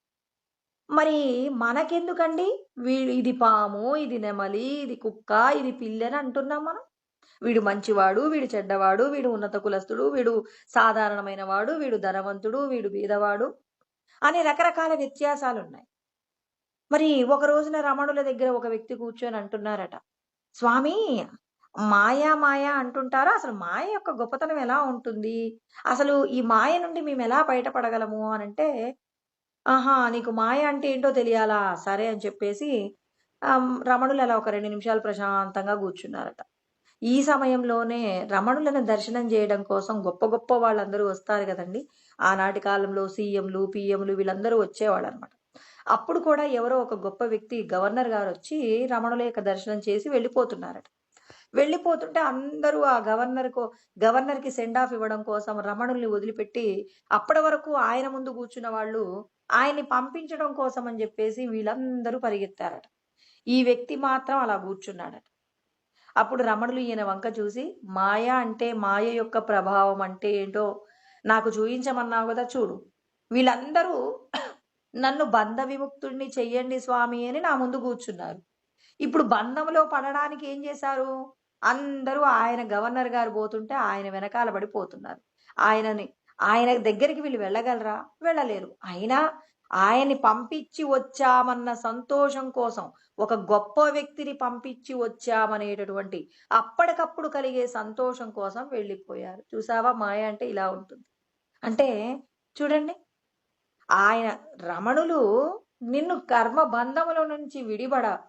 మరి మనకెందుకండి? ఇది పాము, ఇది నెమలి, ఇది కుక్క, ఇది పిల్లని అంటున్నాం మనం. వీడు మంచివాడు, వీడు చెడ్డవాడు, వీడు ఉన్నత కులస్తుడు, వీడు సాధారణమైన వాడు, వీడు ధనవంతుడు, వీడు బీదవాడు అనే రకరకాల వ్యత్యాసాలు ఉన్నాయి. మరి ఒక రోజున రమణుల దగ్గర ఒక వ్యక్తి కూర్చొని అంటున్నారట, స్వామి మాయా మాయ అంటుంటారు. అసలు మాయ యొక్క గొప్పతనం ఎలా ఉంటుంది? అసలు ఈ మాయ నుండి మేమెలా బయటపడగలము అనంటే, ఆహా! నీకు మాయ అంటే ఏంటో తెలియాలా? సరే అని చెప్పేసి రమణులు అలా ఒక 2 నిమిషాలు ప్రశాంతంగా కూర్చున్నారట. ఈ సమయంలోనే రమణులను దర్శనం చేయడం కోసం గొప్ప గొప్ప వాళ్ళందరూ వస్తారు గదండీ! ఆనాటి కాలంలో సీఎంలు, పీఎంలు వీళ్ళందరూ వచ్చేవాళ్ళనమాట. అప్పుడు కూడా ఎవరో ఒక గొప్ప వ్యక్తి గవర్నర్ గారొచ్చి రమణుల యొక్క దర్శనం చేసి వెళ్ళిపోతున్నారట. వెళ్ళిపోతుంటే అందరూ ఆ గవర్నర్‌కి సెండ్ ఆఫ్ ఇవ్వడం కోసం రమణుల్ని వదిలిపెట్టి, అప్పటి వరకు ఆయన ముందు కూర్చున్న వాళ్ళు ఆయన్ని పంపించడం కోసం అని జెప్పేసి వీళ్ళందరూ పరిగెత్తారట. ఈ వ్యక్తి మాత్రం అలా కూర్చున్నాడట. అప్పుడు రమణులు ఈయన వంక చూసి, మాయ అంటే మాయ యొక్క ప్రభావం అంటే ఏంటో నాకు చూయించమన్నావు గదా! చూడు. వీళ్ళందరూ నన్ను బంధ విముక్తుడిని చెయ్యండి స్వామి అని నా ముందు కూర్చున్నారు. ఇప్పుడు బంధంలో పడడానికి ఏం చేశారు? అందరూ ఆయన గవర్నర్ గారు పోతుంటే ఆయన వెనకాల పడిపోతున్నారు. ఆయనని ఆయన దగ్గరికి వీళ్ళు వెళ్ళగలరా? వెళ్ళలేరు. అయినా ఆయన్ని పంపించి వచ్చామన్న సంతోషం కోసం, ఒక గొప్ప వ్యక్తిని పంపించి వచ్చామనేటటువంటి అప్పటికప్పుడు కలిగే సంతోషం కోసం వెళ్ళిపోయారు. చూసావా మాయ అంటే ఇలా ఉంటుంది. అంటే చూడండి, ఆయన రమణులు నిన్ను కర్మ బంధముల నుంచి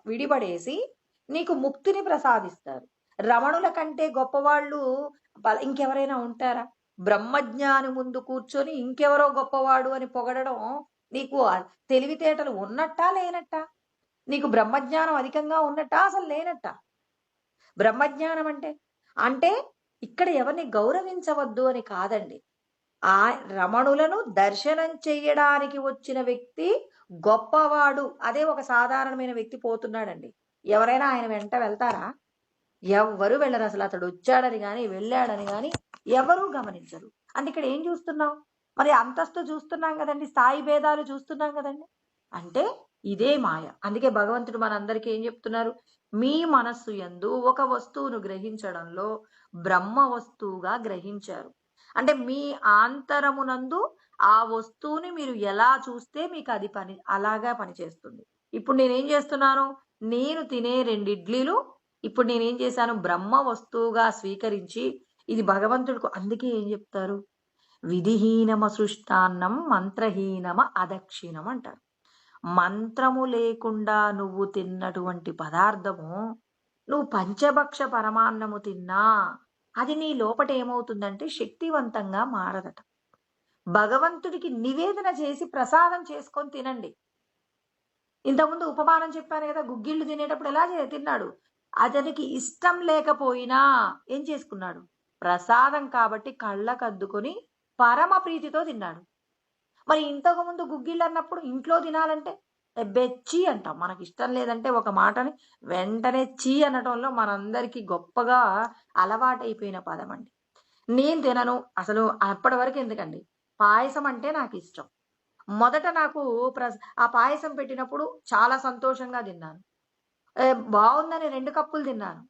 విడిపడేసి నీకు ముక్తిని ప్రసాదిస్తారు. రమణుల కంటే గొప్పవాళ్ళు ఇంకెవరైనా ఉంటారా? బ్రహ్మజ్ఞాని ముందు కూర్చొని ఇంకెవరో గొప్పవాడు అని పొగడడం నీకు తెలివితేటలు ఉన్నట్టా లేనట్టా? నీకు బ్రహ్మజ్ఞానం అధికంగా ఉన్నట్టా అసలు లేనట్టా? బ్రహ్మజ్ఞానం అంటే అంటే ఇక్కడ ఎవరిని గౌరవించవద్దు అని కాదండి. ఆ రమణులను దర్శనం చెయ్యడానికి వచ్చిన వ్యక్తి గొప్పవాడు. అదే ఒక సాధారణమైన వ్యక్తి పోతున్నాడండి. ఎవరైనా ఆయన వెంట వెళ్తారా? ఎవ్వరు వెళ్ళరు. అసలు అతడు వచ్చాడని గాని, వెళ్ళాడని గాని ఎవరూ గమనించరు. అంటే ఇక్కడ ఏం చూస్తున్నాం? మరి అంతస్తు చూస్తున్నాం కదండి, స్థాయి భేదాలు చూస్తున్నాం కదండి. అంటే ఇదే మాయ. అందుకే భగవంతుడు మనందరికీ ఏం చెప్తున్నారు? మీ మనస్సు యందు ఒక వస్తువును గ్రహించడంలో బ్రహ్మ వస్తువుగా గ్రహించారు. అంటే మీ ఆంతరమునందు ఆ వస్తువుని మీరు ఎలా చూస్తే మీకు అది అలాగా పనిచేస్తుంది. ఇప్పుడు నేనేం చేస్తున్నాను? నేను తినే 2 ఇడ్లీలు ఇప్పుడు నేనేం చేశాను? బ్రహ్మ వస్తువుగా స్వీకరించి ఇది భగవంతుడికి అందుకే ఏం చెప్తారు? విధిహీనమ సృష్టాన్నం మంత్రహీనమ అదక్షిణం అంటారు. మంత్రము లేకుండా నువ్వు తిన్నటువంటి పదార్థము, నువ్వు పంచభక్ష పరమాన్నము తిన్నా అది నీ లోపట ఏమవుతుందంటే శక్తివంతంగా మారదట. భగవంతుడికి నివేదన చేసి ప్రసాదం చేసుకొని తినండి. ఇంతకుముందు ఉపమానం చెప్పాను కదా, గుగ్గిళ్ళు తినేటప్పుడు ఎలా తిన్నాడు? అతనికి ఇష్టం లేకపోయినా ఏం చేసుకున్నాడు? ప్రసాదం కాబట్టి కళ్ళకద్దుకొని పరమ ప్రీతితో తిన్నాడు. మరి ఇంతకు ముందు గుగ్గిళ్ళు అన్నప్పుడు ఇంట్లో తినాలంటే బెచ్చి అంటాం. మనకి ఇష్టం లేదంటే ఒక మాటని వెంటనే చీ అనటంలో మనందరికీ గొప్పగా అలవాటైపోయిన పదం అండి. నేను తినను అసలు అప్పటి వరకు ఎందుకండి, పాయసం అంటే నాకు ఇష్టం. మొదట నాకు ఆ పాయసం పెట్టినప్పుడు చాలా సంతోషంగా తిన్నాను. బాగుందని 2 కప్పులు తిన్నాను.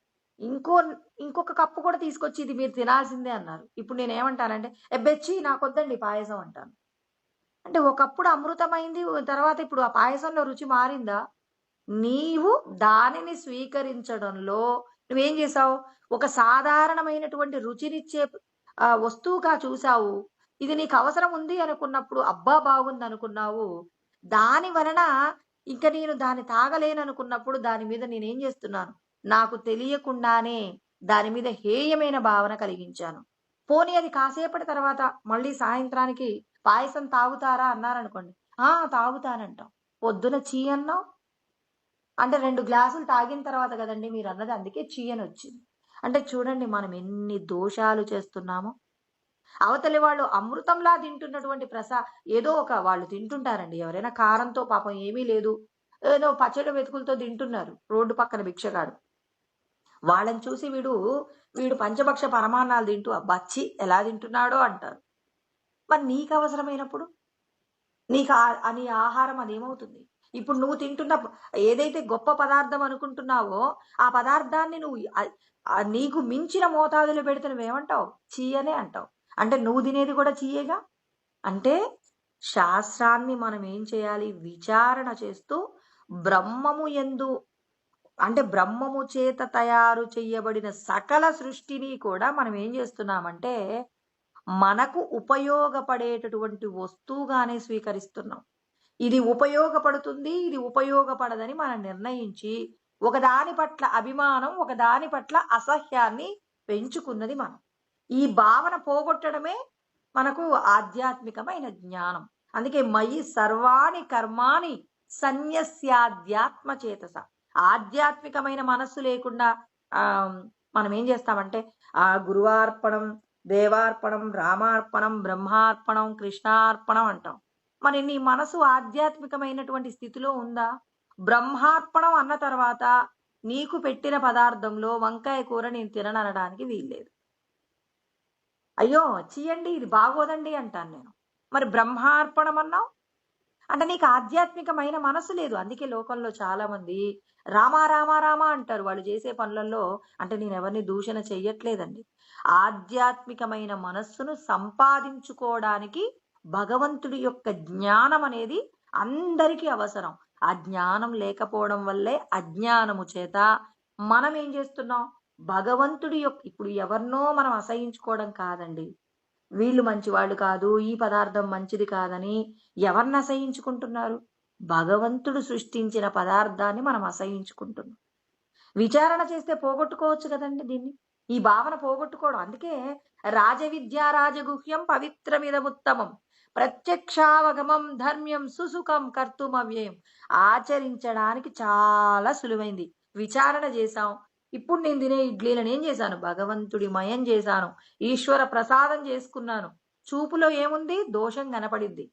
ఇంకొక కప్పు కూడా తీసుకొచ్చి ఇది మీరు తినాల్సిందే అన్నారు. ఇప్పుడు నేనేమంటానంటే ఎబ్బెచ్చి నాకొద్దండి పాయసం అంటాను. అంటే ఒకప్పుడు అమృతమైంది. తర్వాత ఇప్పుడు ఆ పాయసంలో రుచి మారిందా? నీవు దానిని స్వీకరించడంలో నువ్వేం చేశావు? ఒక సాధారణమైనటువంటి రుచినిచ్చే వస్తువుగా చూసావు. ఇది నీకు అవసరం ఉంది అనుకున్నప్పుడు, అబ్బా! బాగుందనుకున్నావు. దాని వలన ఇంక నేను దాన్ని తాగలేననుకున్నప్పుడు దాని మీద నేనేం చేస్తున్నాను? నాకు తెలియకుండానే దాని మీద హేయమైన భావన కలిగించాను. పోనీ అది కాసేపటి తర్వాత మళ్ళీ సాయంత్రానికి పాయసం తాగుతారా అన్నారనుకోండి. ఆ! తాగుతానంటాం. పొద్దున ఛీ అన్నావు. అంటే 2 గ్లాసులు తాగిన తర్వాత గదండీ మీరన్నది. అందుకే ఛీ అనొచ్చింది. అంటే చూడండి మనం ఎన్ని దోషాలు చేస్తున్నామో. అవతలి వాళ్ళు అమృతంలా తింటున్నటువంటి ఏదో ఒక వాళ్ళు తింటుంటారండి. ఎవరైనా కారంతో పాపం ఏమీ లేదు, ఏదో పచ్చడి మెతుకులతో తింటున్నారు రోడ్డు పక్కన భిక్షగాడు. వాళ్ళని చూసి వీడు పంచభక్ష పరమాన్నాలు తింటూ అబ్బా! ఛీ ఎలా తింటున్నాడో అంటారు. మరి నీకవసరమైనప్పుడు నీ ఆహారం అదేమవుతుంది? ఇప్పుడు నువ్వు తింటున్న ఏదైతే గొప్ప పదార్థం అనుకుంటున్నావో, ఆ పదార్థాన్ని నువ్వు నీకు మించిన మోతాదులో పెడితే నువ్వేమంటావు? ఛీ అనే అంటావు. అంటే నువ్వు తినేది కూడా ఛీయేగా? అంటే శాస్త్రాన్ని మనం ఏం చేయాలి? విచారణ చేస్తూ బ్రహ్మము యందు అంటే బ్రహ్మము చేత తయారు చేయబడిన సకల సృష్టిని కూడా మనం ఏం చేస్తున్నామంటే మనకు ఉపయోగపడేటటువంటి వస్తువుగానే స్వీకరిస్తున్నాం. ఇది ఉపయోగపడుతుంది, ఇది ఉపయోగపడదని మనం నిర్ణయించి ఒకదాని పట్ల అభిమానం, ఒకదాని పట్ల అసహ్యాన్ని పెంచుకున్నది మనం. ఈ భావన పోగొట్టడమే మనకు ఆధ్యాత్మికమైన జ్ఞానం. అందుకే మయి సర్వాణి కర్మాణి సన్యస్యాధ్యాత్మ చేతస. ఆధ్యాత్మికమైన మనస్సు లేకుండా ఆ మనం ఏం చేస్తామంటే గురువార్పణం, దేవార్పణం, రామార్పణం, బ్రహ్మార్పణం, కృష్ణార్పణం అంటాం. మరి నీ మనసు ఆధ్యాత్మికమైనటువంటి స్థితిలో ఉందా? బ్రహ్మార్పణం అన్న తర్వాత నీకు పెట్టిన పదార్థంలో వంకాయ కూర నేను తినననడానికి వీల్లేదు. అయ్యో చెయ్యండి, ఇది బాగోదండి అంటాను నేను. మరి బ్రహ్మార్పణం అన్నావు అంటే నీకు ఆధ్యాత్మికమైన మనసు లేదు. అందుకే లోకంలో చాలా మంది రామా రామా రామా అంటారు వాళ్ళు చేసే పనులలో. అంటే నేను ఎవరిని దూషణ చెయ్యట్లేదండి. ఆధ్యాత్మికమైన మనస్సును సంపాదించుకోవడానికి భగవంతుడి యొక్క జ్ఞానం అనేది అందరికీ అవసరం. ఆ జ్ఞానం లేకపోవడం వల్లే అజ్ఞానము చేత మనం ఏం చేస్తున్నాం, భగవంతుడి యొక్క ఇప్పుడు ఎవరినో మనం అసహించుకోవడం కాదండి. వీళ్ళు మంచివాళ్ళు కాదు, ఈ పదార్థం మంచిది కాదని ఎవరిని అసహించుకుంటున్నారు? భగవంతుడు సృష్టించిన పదార్థాన్ని మనం అసహించుకుంటున్నాం. విచారణ చేస్తే పోగొట్టుకోవచ్చు కదండి దీన్ని. ఈ భావన పోగొట్టుకోవడం. అందుకే రాజవిద్యా రాజగుహ్యం పవిత్రమిదముత్తమం ప్రత్యక్షావగమం ధర్మ్యం సుసుఖం కర్తుమవ్యయం. ఆచరించడానికి చాలా సులువైంది. విచారణ చేశాం. ఇప్పుడు నేను తినే ఇడ్లీలను ఏం చేశాను? భగవంతుడి మయం చేశాను, ఈశ్వర ప్రసాదం చేసుకున్నాను. చూపులో ఏముంది? దోషం కనపడిద్ది.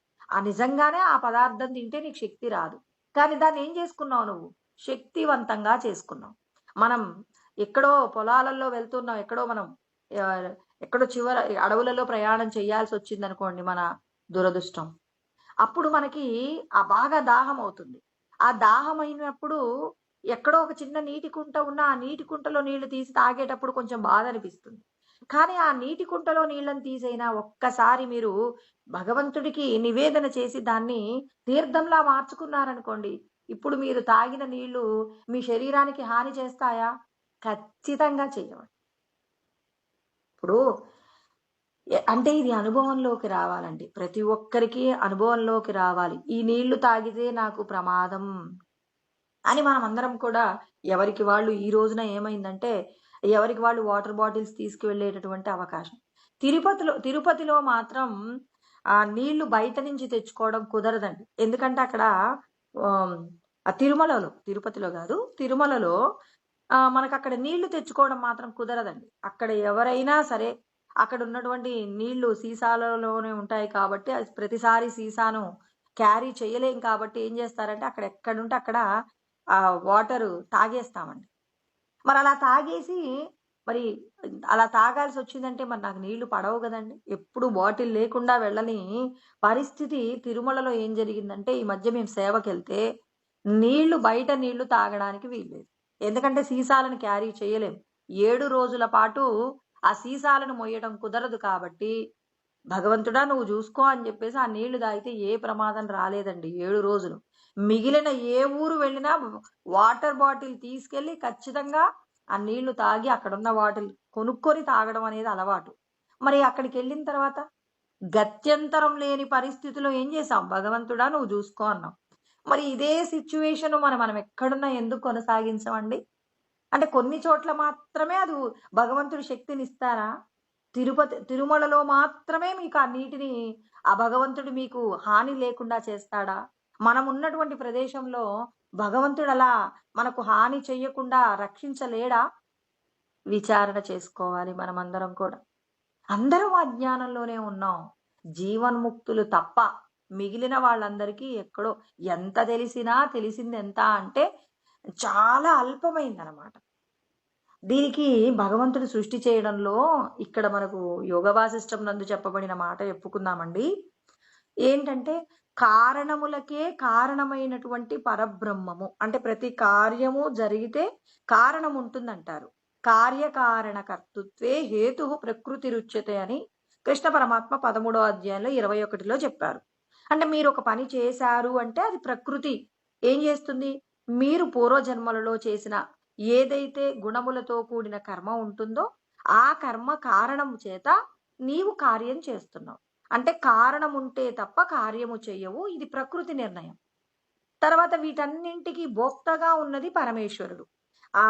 నిజంగానే ఆ పదార్థం తింటే నీకు శక్తి రాదు. కానీ దాన్ని ఏం చేసుకున్నావు నువ్వు? శక్తివంతంగా చేసుకున్నావు. మనం ఎక్కడో పొలాలలో వెళ్తున్నాం, ఎక్కడో మనం ఎక్కడో చివర అడవులలో ప్రయాణం చేయాల్సి వచ్చింది అనుకోండి, మన దురదృష్టం. అప్పుడు మనకి బాగా దాహం అవుతుంది. ఆ దాహం అయినప్పుడు ఎక్కడో ఒక చిన్న నీటి కుంట ఉన్న ఆ నీటి కుంటలో నీళ్లు తీసి తాగేటప్పుడు కొంచెం బాధ అనిపిస్తుంది. కానీ ఆ నీటి కుంటలో నీళ్ళని తీసైనా ఒక్కసారి మీరు భగవంతుడికి నివేదన చేసి దాన్ని తీర్థంలా మార్చుకున్నారనుకోండి, ఇప్పుడు మీరు తాగిన నీళ్లు మీ శరీరానికి హాని చేస్తాయా? ఖచ్చితంగా చేయవండి. ఇప్పుడు అంటే ఇది అనుభవంలోకి రావాలండి. ప్రతి ఒక్కరికి అనుభవంలోకి రావాలి. ఈ నీళ్లు తాగితే నాకు ప్రమాదం అని మనం అందరం కూడా ఎవరికి వాళ్ళు ఈ రోజున ఏమైందంటే ఎవరికి వాళ్ళు వాటర్ బాటిల్స్ తీసుకువెళ్ళేటటువంటి అవకాశం. తిరుపతిలో మాత్రం ఆ నీళ్లు బయట నుంచి తెచ్చుకోవడం కుదరదండి. ఎందుకంటే అక్కడ తిరుపతిలో కాదు, తిరుమలలో మనకు అక్కడ నీళ్లు తెచ్చుకోవడం మాత్రం కుదరదండి. అక్కడ ఎవరైనా సరే అక్కడ ఉన్నటువంటి నీళ్లు సీసాలలోనే ఉంటాయి కాబట్టి ప్రతిసారి సీసాను క్యారీ చేయలేం కాబట్టి ఏం చేస్తారంటే అక్కడ ఎక్కడుంటే అక్కడ వాటర్ తాగేస్తామండి. మరి అలా తాగేసి మరి అలా తాగాల్సి వచ్చిందంటే మరి నాకు నీళ్లు పడవు కదండి. ఎప్పుడు బాటిల్ లేకుండా వెళ్ళని పరిస్థితి తిరుమలలో ఏం జరిగిందంటే ఈ మధ్య మేము సేవకి వెళ్తే బయట నీళ్లు తాగడానికి వీల్లేదు. ఎందుకంటే సీసాలను క్యారీ చేయలేం. 7 రోజుల పాటు ఆ సీసాలను మొయ్యడం కుదరదు కాబట్టి భగవంతుడా నువ్వు చూసుకో అని చెప్పేసి ఆ నీళ్లు తాగితే ఏ ప్రమాదం రాలేదండి 7 రోజులు. మిగిలిన ఏ ఊరు వెళ్ళినా వాటర్ బాటిల్ తీసుకెళ్లి ఖచ్చితంగా ఆ నీళ్లు తాగి అక్కడున్న బాటిల్ కొనుక్కొని తాగడం అనేది అలవాటు. మరి అక్కడికి వెళ్ళిన తర్వాత గత్యంతరం లేని పరిస్థితిలో ఏం చేసాం? భగవంతుడా నువ్వు చూసుకో అన్నాం. మరి ఇదే సిచ్యువేషన్ మనం ఎక్కడున్నా ఎందుకు కొనసాగించమండి? అంటే కొన్ని చోట్ల మాత్రమే అది భగవంతుడి శక్తిని ఇస్తారా? తిరుమలలో మాత్రమే మీకు ఆ నీటిని ఆ భగవంతుడు మీకు హాని లేకుండా చేస్తాడా? మనం ఉన్నటువంటి ప్రదేశంలో భగవంతుడు అలా మనకు హాని చెయ్యకుండా రక్షించలేడా? విచారణ చేసుకోవాలి మనమందరం కూడా. అందరం అజ్ఞానంలోనే ఉన్నాం. జీవన్ముక్తులు తప్ప మిగిలిన వాళ్ళందరికీ ఎక్కడో ఎంత తెలిసినా తెలిసింది ఎంత అంటే చాలా అల్పమైందనమాట. దీనికి భగవంతుడు సృష్టి చేయడంలో ఇక్కడ మనకు యోగ వాసిష్టం నందు చెప్పబడిన మాట చెప్పుకుందామండి. ఏంటంటే కారణములకే కారణమైనటువంటి పరబ్రహ్మము. అంటే ప్రతి కార్యము జరిగితే కారణం ఉంటుందంటారు. కార్యకారణ కర్తృత్వే హేతు ప్రకృతి రుచ్యతే అని కృష్ణ పరమాత్మ 13వ అధ్యాయంలో 21లో చెప్పారు. అంటే మీరు ఒక పని చేశారు అంటే అది ప్రకృతి ఏం చేస్తుంది? మీరు పూర్వజన్మలలో చేసిన ఏదైతే గుణములతో కూడిన కర్మ ఉంటుందో ఆ కర్మ కారణం చేత నీవు కార్యం చేస్తున్నావు. అంటే కారణం ఉంటే తప్ప కార్యము చెయ్యవు. ఇది ప్రకృతి నిర్ణయం. తర్వాత వీటన్నింటికి భోక్తగా ఉన్నది పరమేశ్వరుడు. ఆ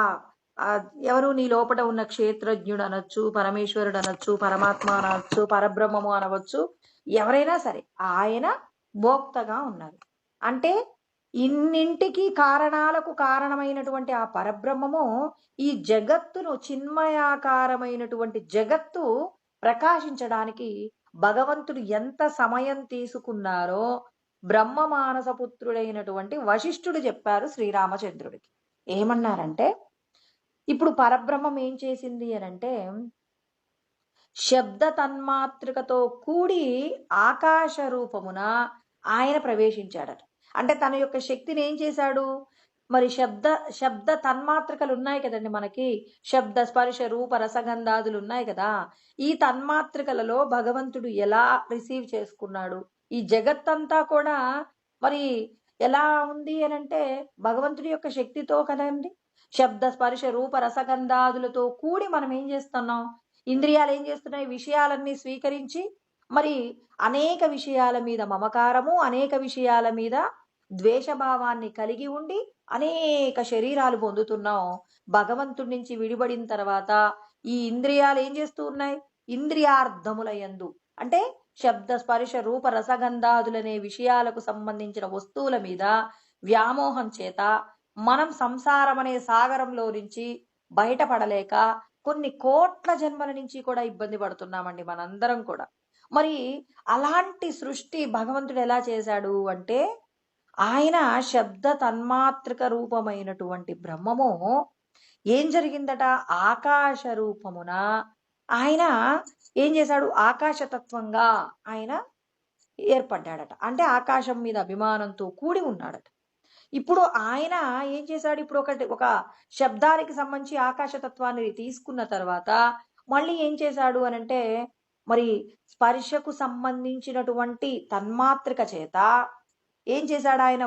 ఎవరు నీ లోపల ఉన్న క్షేత్రజ్ఞుడు అనొచ్చు, పరమేశ్వరుడు అనొచ్చు, పరమాత్మ అనవచ్చు, పరబ్రహ్మము అనవచ్చు, ఎవరైనా సరే ఆయన భోక్తగా ఉన్నారు. అంటే ఇన్నింటికి కారణాలకు కారణమైనటువంటి ఆ పరబ్రహ్మము ఈ జగత్తును, చిన్మయాకారమైనటువంటి జగత్తు ప్రకాశించడానికి భగవంతుడు ఎంత సమయం తీసుకున్నారో బ్రహ్మ మానసపుత్రుడైనటువంటి వశిష్ఠుడు చెప్పారు శ్రీరామచంద్రుడికి. ఏమన్నారంటే, ఇప్పుడు పరబ్రహ్మం ఏం చేసింది అనంటే శబ్ద తన్మాత్రికతో కూడి ఆకాశ రూపమున ఆయన ప్రవేశించాడట. అంటే తన యొక్క శక్తిని ఏం చేశాడు, మరి శబ్ద తన్మాత్రికలు ఉన్నాయి కదండి మనకి, శబ్ద స్పర్శ రూప రసగంధాదులు ఉన్నాయి కదా, ఈ తన్మాత్రికలలో భగవంతుడు ఎలా రిసీవ్ చేసుకున్నాడు, ఈ జగత్తంతా కూడా మరి ఎలా ఉంది అనంటే భగవంతుడి యొక్క శక్తితో కదండి. శబ్ద స్పర్శ రూప రసగంధాదులతో కూడి మనం ఏం చేస్తున్నాం, ఇంద్రియాలు ఏం చేస్తున్నాయి, విషయాలన్నీ స్వీకరించి మరి అనేక విషయాల మీద మమకారము, అనేక విషయాల మీద ద్వేషభావాన్ని కలిగి ఉండి అనేక శరీరాలు పొందుతున్నాం. భగవంతుడి నుంచి విడిపడిన తర్వాత ఈ ఇంద్రియాలు ఏం చేస్తూ ఉన్నాయి, ఇంద్రియార్థముల యందు అంటే శబ్ద స్పర్శ రూప రసగంధాదులనే విషయాలకు సంబంధించిన వస్తువుల మీద వ్యామోహం చేత మనం సంసారం అనే సాగరంలో నుంచి బయటపడలేక కొన్ని కోట్ల జన్మల నుంచి కూడా ఇబ్బంది పడుతున్నామండి మనందరం కూడా. మరి అలాంటి సృష్టి భగవంతుడు ఎలా చేశాడు అంటే, ఆయన శబ్ద తన్మాత్రిక రూపమైనటువంటి బ్రహ్మము ఏం జరిగిందట, ఆకాశ రూపమున ఆయన ఏం చేశాడు, ఆకాశతత్వంగా ఆయన ఏర్పడ్డాడట. అంటే ఆకాశం మీద అభిమానంతో కూడి ఉన్నాడట. ఇప్పుడు ఆయన ఏం చేశాడు, ఇప్పుడు ఒక శబ్దానికి సంబంధించి ఆకాశతత్వాన్ని తీసుకున్న తర్వాత మళ్ళీ ఏం చేశాడు అనంటే, మరి స్పర్శకు సంబంధించినటువంటి తన్మాత్రిక చేత ఏం చేశాడు, ఆయన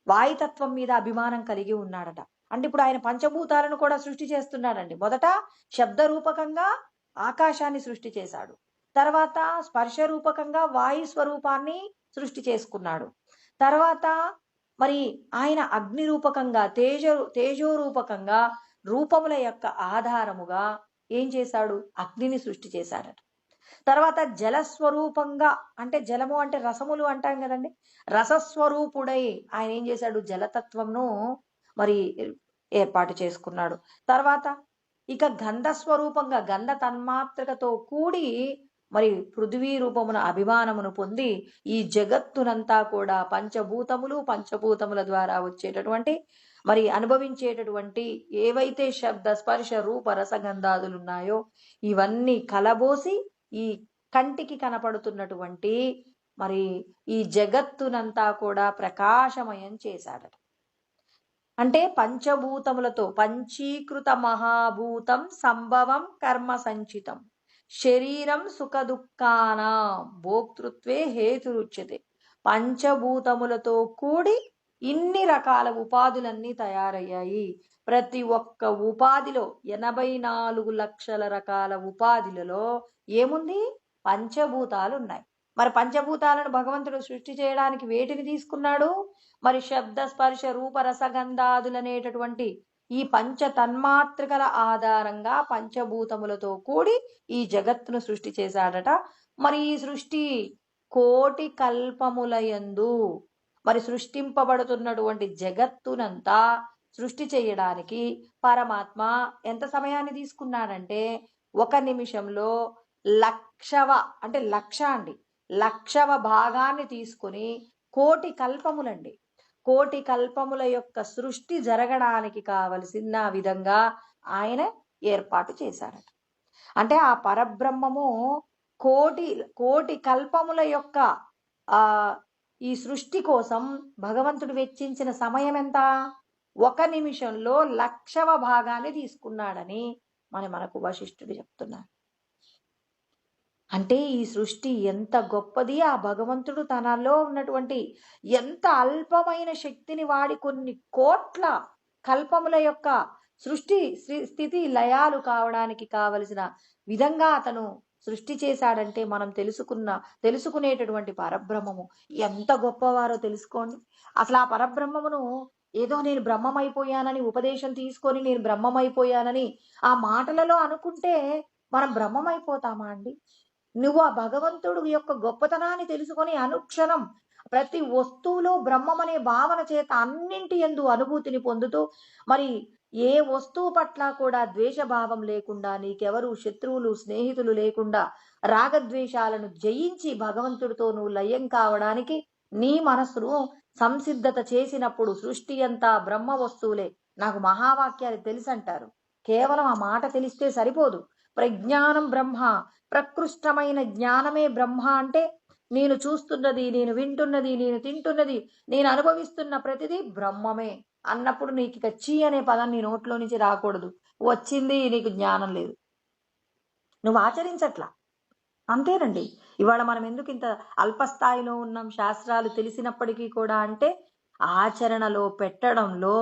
వాయుతత్వం మీద అభిమానం కలిగి ఉన్నాడట. అంటే ఇప్పుడు ఆయన పంచభూతాలను కూడా సృష్టి చేస్తున్నాడండి. మొదట శబ్ద రూపకంగా ఆకాశాన్ని సృష్టి చేశాడు, తర్వాత స్పర్శ రూపకంగా వాయు స్వరూపాన్ని సృష్టి చేసుకున్నాడు, తర్వాత మరి ఆయన అగ్ని రూపకంగా తేజోరూపకంగా రూపముల యొక్క ఆధారముగా ఏం చేశాడు, అగ్నిని సృష్టి చేశాడట. తర్వాత జలస్వరూపంగా, అంటే జలము అంటే రసములు అంటాం కదండి, రసస్వరూపుడై ఆయన ఏం చేశాడు, జలతత్వంను మరి ఏర్పాటు చేసుకున్నాడు. తర్వాత ఇక గంధస్వరూపంగా గంధ తన్మాత్రకతో కూడి మరి పృథ్వీ రూపమున అభిమానమును పొంది ఈ జగత్తునంతా కూడా పంచభూతముల ద్వారా వచ్చేటటువంటి మరి అనుభవించేటటువంటి ఏవైతే శబ్ద స్పర్శ రూప రసగంధాదులు ఉన్నాయో ఇవన్నీ కలబోసి ఈ కంటికి కనపడుతున్నటువంటి మరి ఈ జగత్తునంతా కూడా ప్రకాశమయం చేశాడట. అంటే పంచభూతములతో పంచీకృత మహాభూతం సంభవం కర్మ సంచితం శరీరం సుఖ దుఃఖాన భోక్తృత్వే హేతురుచ్యతే. పంచభూతములతో కూడి ఇన్ని రకాల ఉపాధులన్నీ తయారయ్యాయి. ప్రతి ఒక్క ఉపాధిలో 84 లక్షల రకాల ఉపాధిలలో ఏముంది, పంచభూతాలు ఉన్నాయి. మరి పంచభూతాలను భగవంతుడు సృష్టి చేయడానికి వేటిని తీసుకున్నాడు, మరి శబ్ద స్పర్శ రూప రసగంధాదులనేటటువంటి ఈ పంచ తన్మాత్రికల ఆధారంగా పంచభూతములతో కూడి ఈ జగత్తును సృష్టి చేశాడట. మరి ఈ సృష్టి కోటి కల్పములయందు మరి సృష్టింపబడుతున్నటువంటి జగత్తునంతా సృష్టి చేయడానికి పరమాత్మ ఎంత సమయాన్ని తీసుకున్నాడంటే 1 నిమిషంలో లక్షవ భాగాన్ని తీసుకొని కోటి కల్పములండి, కోటి కల్పముల యొక్క సృష్టి జరగడానికి కావలసిన విధంగా ఆయన ఏర్పాటు చేశారట. అంటే ఆ పరబ్రహ్మము కోటి కల్పముల యొక్క ఈ సృష్టి కోసం భగవంతుడు వెచ్చించిన సమయం ఎంత, 1 నిమిషంలో లక్షవ భాగాన్ని తీసుకున్నాడని మనకు వశిష్ఠుడు చెప్తున్నారు. అంటే ఈ సృష్టి ఎంత గొప్పది, ఆ భగవంతుడు తనలో ఉన్నటువంటి ఎంత అల్పమైన శక్తిని వాడి కొన్ని కోట్ల కల్పముల యొక్క సృష్టి స్థితి లయాలు కావడానికి కావలసిన విధంగా అతను సృష్టి చేశాడంటే మనం తెలుసుకునేటటువంటి పరబ్రహ్మము ఎంత గొప్పవారో తెలుసుకోండి. అసలు ఆ పరబ్రహ్మమును ఏదో నేను బ్రహ్మమైపోయానని ఉపదేశం తీసుకొని నేను బ్రహ్మమైపోయానని ఆ మాటలలో అనుకుంటే మనం బ్రహ్మమైపోతామా అండి? నువ్వు ఆ భగవంతుడు యొక్క గొప్పతనాన్ని తెలుసుకొని అనుక్షణం ప్రతి వస్తువులో బ్రహ్మం అనే భావన చేత అన్నింటి యందు అనుభూతిని పొందుతూ మరి ఏ వస్తువు పట్ల కూడా ద్వేషభావం లేకుండా, నీకెవరు శత్రువులు స్నేహితులు లేకుండా రాగద్వేషాలను జయించి భగవంతుడితో నువ్వు లయం కావడానికి నీ మనస్సును సంసిద్ధత చేసినప్పుడు సృష్టి అంతా బ్రహ్మ వస్తువులే. నాకు మహావాక్యాలు తెలుసంటారు. కేవలం ఆ మాట తెలిస్తే సరిపోదు. ప్రజ్ఞానం బ్రహ్మ, ప్రకృష్టమైన జ్ఞానమే బ్రహ్మ అంటే నేను చూస్తున్నది, నేను వింటున్నది, నేను తింటున్నది, నేను అనుభవిస్తున్న ప్రతిదీ బ్రహ్మమే అన్నప్పుడు నీకు ఇక చీ అనే పదం నీ నోట్లో నుంచి రాకూడదు. వచ్చింది, నీకు జ్ఞానం లేదు, నువ్వు ఆచరించట్లా. అంతేనండి. ఇవాళ మనం ఎందుకు ఇంత అల్పస్థాయిలో ఉన్నాం శాస్త్రాలు తెలిసినప్పటికీ కూడా అంటే ఆచరణలో పెట్టడంలో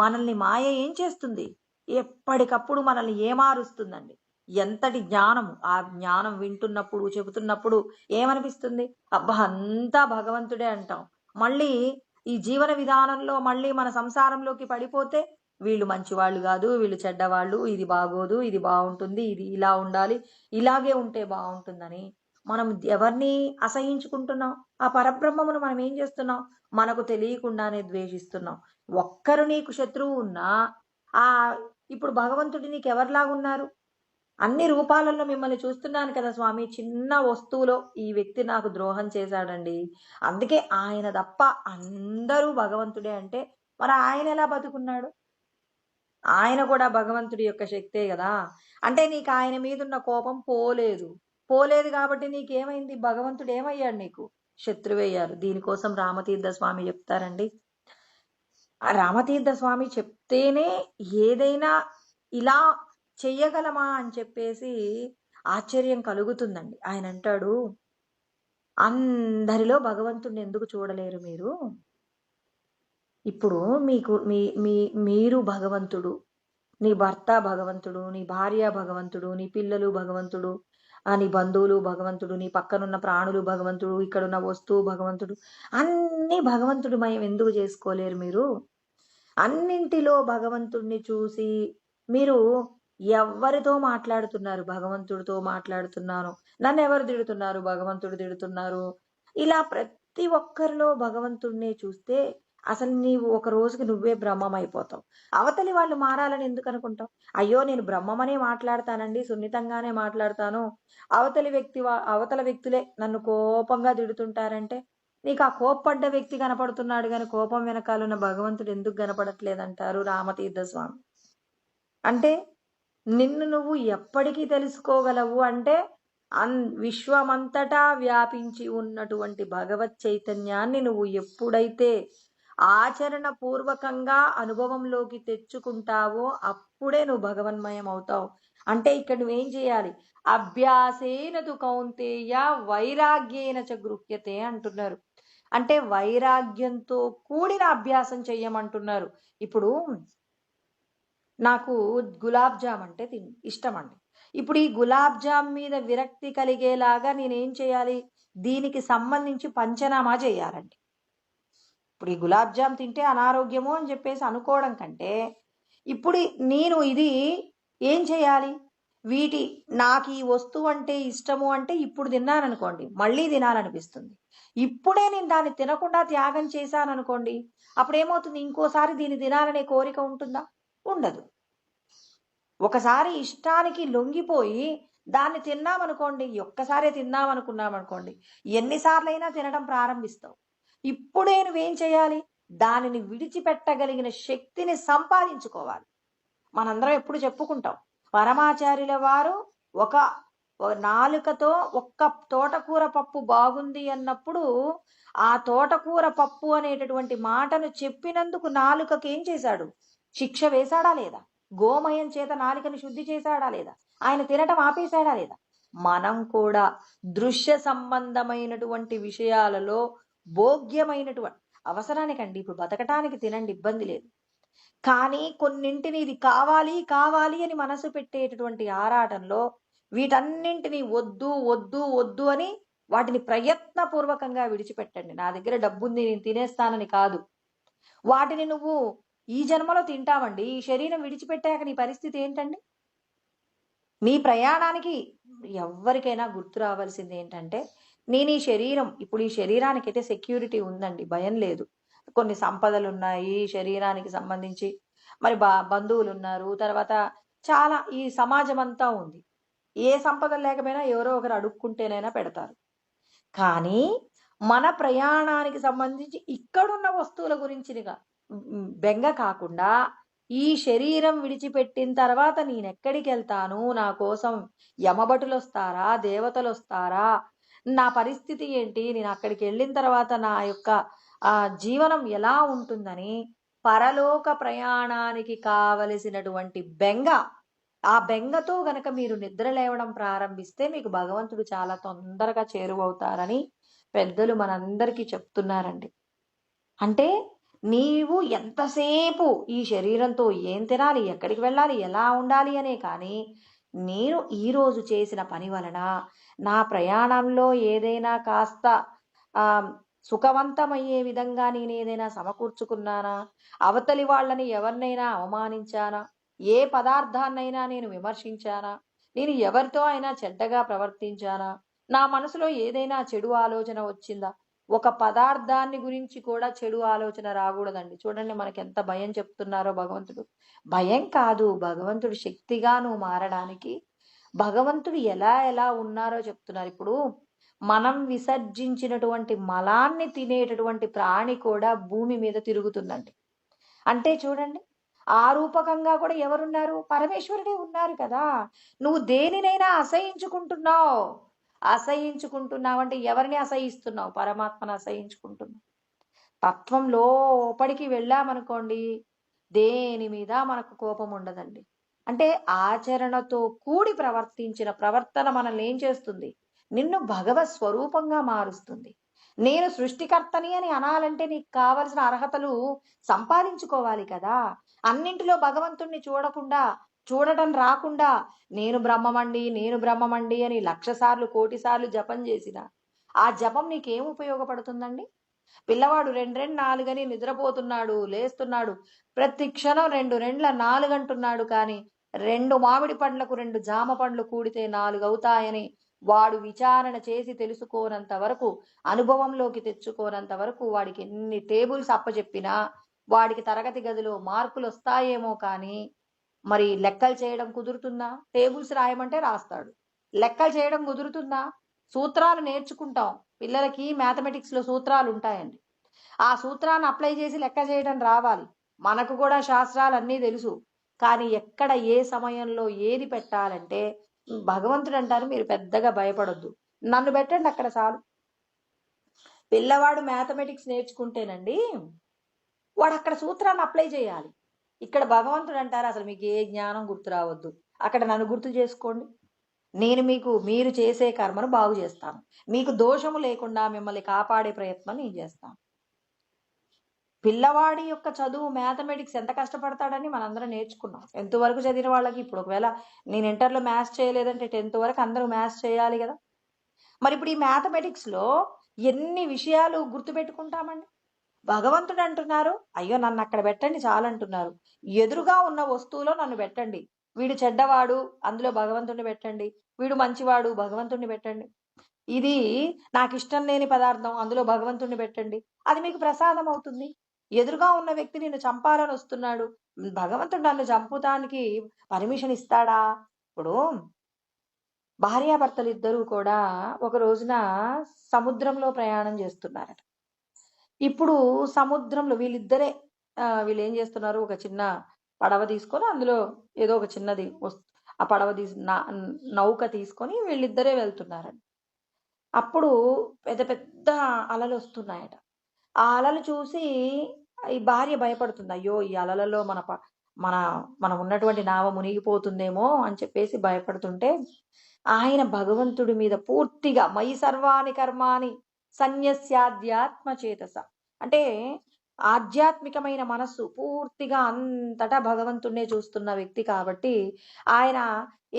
మనల్ని మాయ ఏం చేస్తుంది? ఎప్పటికప్పుడు మనల్ని ఏమారుస్తుందండి. ఎంతటి జ్ఞానము! ఆ జ్ఞానం వింటున్నప్పుడు చెబుతున్నప్పుడు ఏమనిపిస్తుంది? అబ్బా అంతా భగవంతుడే అంటాం. మళ్ళీ ఈ జీవన విధానంలో మళ్ళీ మన సంసారంలోకి పడిపోతే వీళ్ళు మంచివాళ్ళు కాదు, వీళ్ళు చెడ్డవాళ్ళు, ఇది బాగోదు, ఇది బాగుంటుంది, ఇది ఇలా ఉండాలి, ఇలాగే ఉంటే బాగుంటుందని మనం ఎవరిని అసహించుకుంటున్నాం? ఆ పరబ్రహ్మమును మనం ఏం చేస్తున్నాం? మనకు తెలియకుండానే ద్వేషిస్తున్నాం. ఒక్కరు నీకు శత్రువు ఉన్నా ఆ ఇప్పుడు భగవంతుడి నీకు ఎవరిలాగున్నారు? అన్ని రూపాలలో మిమ్మల్ని చూస్తున్నాను కదా స్వామి, చిన్న వస్తువులో ఈ వ్యక్తి నాకు ద్రోహం చేశాడండి, అందుకే ఆయన తప్ప అందరూ భగవంతుడే అంటే మరి ఆయన ఎలా బతుకున్నాడు? ఆయన కూడా భగవంతుడి యొక్క శక్తే కదా. అంటే నీకు ఆయన మీద ఉన్న కోపం పోలేదు. పోలేదు కాబట్టి నీకేమైంది? భగవంతుడు ఏమయ్యాడు? నీకు శత్రువయ్యారు. దీనికోసం రామతీర్థ స్వామి చెప్తారండి. ఆ రామతీర్థ స్వామి చెప్తేనే ఏదైనా ఇలా చెయ్యగలమా అని చెప్పేసి ఆశ్చర్యం కలుగుతుందండి. ఆయన అంటాడు, అందరిలో భగవంతుడిని ఎందుకు చూడలేరు మీరు? ఇప్పుడు మీకు మీ మీ మీరు భగవంతుడు, నీ భర్త భగవంతుడు, నీ భార్య భగవంతుడు, నీ పిల్లలు భగవంతుడు, నీ బంధువులు భగవంతుడు, నీ పక్కనున్న ప్రాణులు భగవంతుడు, ఇక్కడున్న వస్తువు భగవంతుడు, అన్ని భగవంతుడిమయం ఎందుకు చేసుకోలేరు మీరు? అన్నింటిలో భగవంతుడిని చూసి మీరు ఎవరితో మాట్లాడుతున్నారు? భగవంతుడితో మాట్లాడుతున్నాను. నన్ను ఎవరు తిడుతున్నారు? భగవంతుడు తిడుతున్నారు. ఇలా ప్రతి ఒక్కరిలో భగవంతుడిని చూస్తే అసలు నీవు ఒక రోజుకి నువ్వే బ్రహ్మమైపోతావు. అవతలి వాళ్ళు మారాలని ఎందుకు అనుకుంటావు? అయ్యో నేను బ్రహ్మమనే మాట్లాడతానండి, సున్నితంగానే మాట్లాడతాను, అవతల వ్యక్తులే నన్ను కోపంగా తిడుతుంటారంటే నీకు ఆ కోప్పడ్డ వ్యక్తి కనపడుతున్నాడు కానీ కోపం వెనకాలన్న భగవంతుడు ఎందుకు కనపడట్లేదంటారు రామతీర్థ స్వామి. అంటే నిన్ను నువ్వు ఎప్పటికీ తెలుసుకోగలవు అంటే విశ్వమంతటా వ్యాపించి ఉన్నటువంటి భగవత్ చైతన్యాన్ని నువ్వు ఎప్పుడైతే ఆచరణ పూర్వకంగా అనుభవంలోకి తెచ్చుకుంటావో అప్పుడే నువ్వు భగవన్మయం అవుతావు. అంటే ఇక్కడ నువ్వేం చేయాలి? అభ్యాసేన తు కౌంతేయ వైరాగ్యేన చ గృహ్యతే అంటున్నారు. అంటే వైరాగ్యంతో కూడిన అభ్యాసం చెయ్యమంటున్నారు. ఇప్పుడు నాకు గులాబ్ జామ్ అంటే ఇష్టం అండి. ఇప్పుడు ఈ గులాబ్ జామ్ మీద విరక్తి కలిగేలాగా నేనేం చేయాలి? దీనికి సంబంధించి పంచనామా చేయాలండి. ఇప్పుడు ఈ గులాబ్ జామ్ తింటే అనారోగ్యము అని చెప్పేసి అనుకోవడం కంటే ఇప్పుడు నేను ఇది ఏం చేయాలి? నాకు ఈ వస్తువు అంటే ఇష్టము అంటే ఇప్పుడు తిన్నాననుకోండి మళ్ళీ తినాలనిపిస్తుంది. ఇప్పుడే నేను దాన్ని తినకుండా త్యాగం చేశాననుకోండి అప్పుడు ఏమవుతుంది? ఇంకోసారి దీన్ని తినాలనే కోరిక ఉంటుందా? ఉండదు. ఒకసారి ఇష్టానికి లొంగిపోయి దాన్ని తిన్నామనుకోండి, ఒక్కసారే తిన్నామనుకున్నామనుకోండి ఎన్నిసార్లైనా తినడం ప్రారంభిస్తావు. ఇప్పుడే నువ్వేం చేయాలి? దానిని విడిచిపెట్టగలిగిన శక్తిని సంపాదించుకోవాలి. మనందరం ఎప్పుడు చెప్పుకుంటాం, పరమాచార్యుల వారు ఒక నాలుకతో ఒక్క తోటకూర పప్పు బాగుంది అన్నప్పుడు ఆ తోటకూర పప్పు అనేటటువంటి మాటను చెప్పినందుకు నాలుకకి ఏం చేశాడు? శిక్ష వేశాడా లేదా? గోమయం చేత నాలుకని శుద్ధి చేశాడా లేదా? ఆయన తినటం ఆపేశాడా లేదా? మనం కూడా దృశ్య సంబంధమైనటువంటి విషయాలలో భోగ్యమైనటువంటి అవసరానికండి, ఇప్పుడు బతకటానికి తినండి, ఇబ్బంది లేదు. కానీ కొన్నింటిని ఇది కావాలి కావాలి అని మనసు పెట్టేటటువంటి ఆరాటంలో వీటన్నింటినీ వద్దు వద్దు వద్దు అని వాటిని ప్రయత్నపూర్వకంగా విడిచిపెట్టండి. నా దగ్గర డబ్బుంది నేను తినేస్తానని కాదు. వాటిని నువ్వు ఈ జన్మలో తింటావండి. ఈ శరీరం విడిచిపెట్టాక నీ పరిస్థితి ఏంటండి? మీ ప్రయాణానికి ఎవ్వరికైనా గుర్తు రావాల్సింది ఏంటంటే, నేను ఈ శరీరం ఇప్పుడు ఈ శరీరానికైతే సెక్యూరిటీ ఉందండి. భయం లేదు. కొన్ని సంపదలున్నాయి శరీరానికి సంబంధించి. మరి బంధువులున్నారు. తర్వాత చాలా ఈ సమాజం అంతా ఉంది. ఏ సంపదలు లేకపోయినా ఎవరో ఒకరు అడుక్కుంటేనైనా పెడతారు. కానీ మన ప్రయాణానికి సంబంధించి ఇక్కడున్న వస్తువుల గురించినిగా బెంగ కాకుండా ఈ శరీరం విడిచిపెట్టిన తర్వాత నేనెక్కడికెళ్తాను? నా కోసం యమభటులొస్తారా? దేవతలొస్తారా? నా పరిస్థితి ఏంటి? నేను అక్కడికెళ్ళిన తర్వాత నా యొక్క జీవనం ఎలా ఉంటుందని పరలోక ప్రయాణానికి కావలసినటువంటి బెంగ, ఆ బెంగతో గనక మీరు నిద్ర లేవడం ప్రారంభిస్తే మీకు భగవంతుడు చాలా తొందరగా చేరువవుతారని పెద్దలు మనందరికీ చెప్తున్నారండి. అంటే నీవు ఎంతసేపు ఈ శరీరంతో ఏం తినాలి, ఎక్కడికి వెళ్ళాలి, ఎలా ఉండాలి అనే కానీ నేను ఈరోజు చేసిన పని వలన నా ప్రయాణంలో ఏదైనా కాస్త సుఖవంతమయ్యే విధంగా నేను ఏదైనా సమకూర్చుకున్నానా, అవతలి వాళ్ళని ఎవరినైనా అవమానించానా, ఏ పదార్థాన్నైనా నేను విమర్శించానా, నేను ఎవరితో అయినా చెడ్డగా ప్రవర్తించానా, నా మనసులో ఏదైనా చెడు ఆలోచన వచ్చిందా? ఒక పదార్థాన్ని గురించి కూడా చెడు ఆలోచన రాకూడదండి. చూడండి మనకి ఎంత భయం చెప్తున్నారో భగవంతుడు. భయం కాదు, భగవంతుడు శక్తిగా నువ్వు మారడానికి భగవంతుడు ఎలా ఎలా ఉన్నారో చెప్తున్నారు. ఇప్పుడు మనం విసర్జించినటువంటి మలాన్ని తినేటటువంటి ప్రాణి కూడా భూమి మీద తిరుగుతుందండి. అంటే చూడండి ఆ రూపకంగా కూడా ఎవరున్నారు? పరమేశ్వరుడే ఉన్నారు కదా. నువ్వు దేనినైనా అసహించుకుంటున్నావంటే ఎవరిని అసహిస్తున్నావు? పరమాత్మను అసహించుకుంటున్నావు. తత్వం లోపలికి వెళ్ళామనుకోండి దేని మీద మనకు కోపం ఉండదండి. అంటే ఆచరణతో కూడి ప్రవర్తించిన ప్రవర్తన మనల్ని ఏం చేస్తుంది? నిన్ను భగవత్ స్వరూపంగా మారుస్తుంది. నేను సృష్టికర్తని అని అనాలంటే నీకు కావలసిన అర్హతలు సంపాదించుకోవాలి కదా. అన్నింటిలో భగవంతుణ్ణి చూడటం రాకుండా నేను బ్రహ్మమండి అని 1,00,000 సార్లు 1,00,00,000 సార్లు జపం చేసిన ఆ జపం నీకేం ఉపయోగపడుతుందండి? పిల్లవాడు 2 4 అని నిద్రపోతున్నాడు, లేస్తున్నాడు, ప్రతి క్షణం 2 4 అంటున్నాడు. కానీ 2 మామిడి పండ్లకు 2 జామ పండ్లు కూడితే 4 అవుతాయని వాడు విచారణ చేసి తెలుసుకోనంత వరకు, అనుభవంలోకి తెచ్చుకోనంత వరకు వాడికి ఎన్ని టేబుల్స్ అప్పచెప్పినా వాడికి తరగతి గదిలో మార్కులు వస్తాయేమో కానీ మరి లెక్కలు చేయడం కుదురుతుందా? టేబుల్స్ రాయమంటే రాస్తాడు. లెక్కలు చేయడం కుదురుతుందా? సూత్రాలు నేర్చుకుంటాం. పిల్లలకి మ్యాథమెటిక్స్లో సూత్రాలు ఉంటాయండి. ఆ సూత్రాన్ని అప్లై చేసి లెక్క చేయడం రావాలి. మనకు కూడా శాస్త్రాలు అన్నీ తెలుసు. కానీ ఎక్కడ ఏ సమయంలో ఏది పెట్టాలంటే భగవంతుడు అంటారు మీరు పెద్దగా భయపడొద్దు, నన్ను పెట్టండి అక్కడ చాలు. పిల్లవాడు మ్యాథమెటిక్స్ నేర్చుకుంటేనండి వాడు అక్కడ సూత్రాన్ని అప్లై చేయాలి. ఇక్కడ భగవంతుడు అంటారు అసలు మీకు ఏ జ్ఞానం గుర్తు రావద్దు, అక్కడ నన్ను గుర్తు చేసుకోండి, నేను మీరు చేసే కర్మను బాగు చేస్తాను, మీకు దోషము లేకుండా మిమ్మల్ని కాపాడే ప్రయత్నం నేను చేస్తాను. పిల్లవాడి యొక్క చదువు మ్యాథమెటిక్స్ ఎంత కష్టపడతాడని మనందరం నేర్చుకున్నాం. 10th వరకు చదివిన వాళ్ళకి ఇప్పుడు ఒకవేళ నేను ఇంటర్లో మ్యాథ్స్ చేయలేదంటే 10th వరకు అందరూ మ్యాథ్స్ చేయాలి కదా. మరి ఇప్పుడు ఈ మ్యాథమెటిక్స్లో ఎన్ని విషయాలు గుర్తుపెట్టుకుంటామండి? భగవంతుడు అంటున్నారు అయ్యో నన్ను అక్కడ పెట్టండి చాలంటున్నారు. ఎదురుగా ఉన్న వస్తువులో నన్ను పెట్టండి. వీడు చెడ్డవాడు, అందులో భగవంతుడిని పెట్టండి. వీడు మంచివాడు, భగవంతుడిని పెట్టండి. ఇది నాకు ఇష్టం లేని పదార్థం, అందులో భగవంతుడిని పెట్టండి. అది మీకు ప్రసాదం అవుతుంది. ఎదురుగా ఉన్న వ్యక్తి నిన్ను చంపాలని వస్తున్నాడు, భగవంతుడు నన్ను చంపుతానికి పర్మిషన్ ఇస్తాడా? ఇప్పుడు భార్యాభర్తలు ఇద్దరూ కూడా ఒక రోజున సముద్రంలో ప్రయాణం చేస్తున్నారట. ఇప్పుడు సముద్రంలో వీళ్ళిద్దరే వీళ్ళు ఏం చేస్తున్నారు, ఒక చిన్న పడవ తీసుకొని అందులో ఏదో ఒక చిన్నది ఆ పడవ నౌక తీసుకొని వీళ్ళిద్దరే వెళ్తున్నారండి. అప్పుడు పెద్ద పెద్ద అలలు వస్తున్నాయట. ఆ అలలు చూసి ఈ భార్య భయపడుతుంది. అయ్యో ఈ అలలలో మనం ఉన్నటువంటి నావ మునిగిపోతుందేమో అని చెప్పేసి భయపడుతుంటే ఆయన భగవంతుడి మీద పూర్తిగా మయి సర్వాణి కర్మాని సన్యస్యాధ్యాత్మ చేతస అంటే ఆధ్యాత్మికమైన మనస్సు పూర్తిగా అంతటా భగవంతుడినే చూస్తున్న వ్యక్తి కాబట్టి ఆయన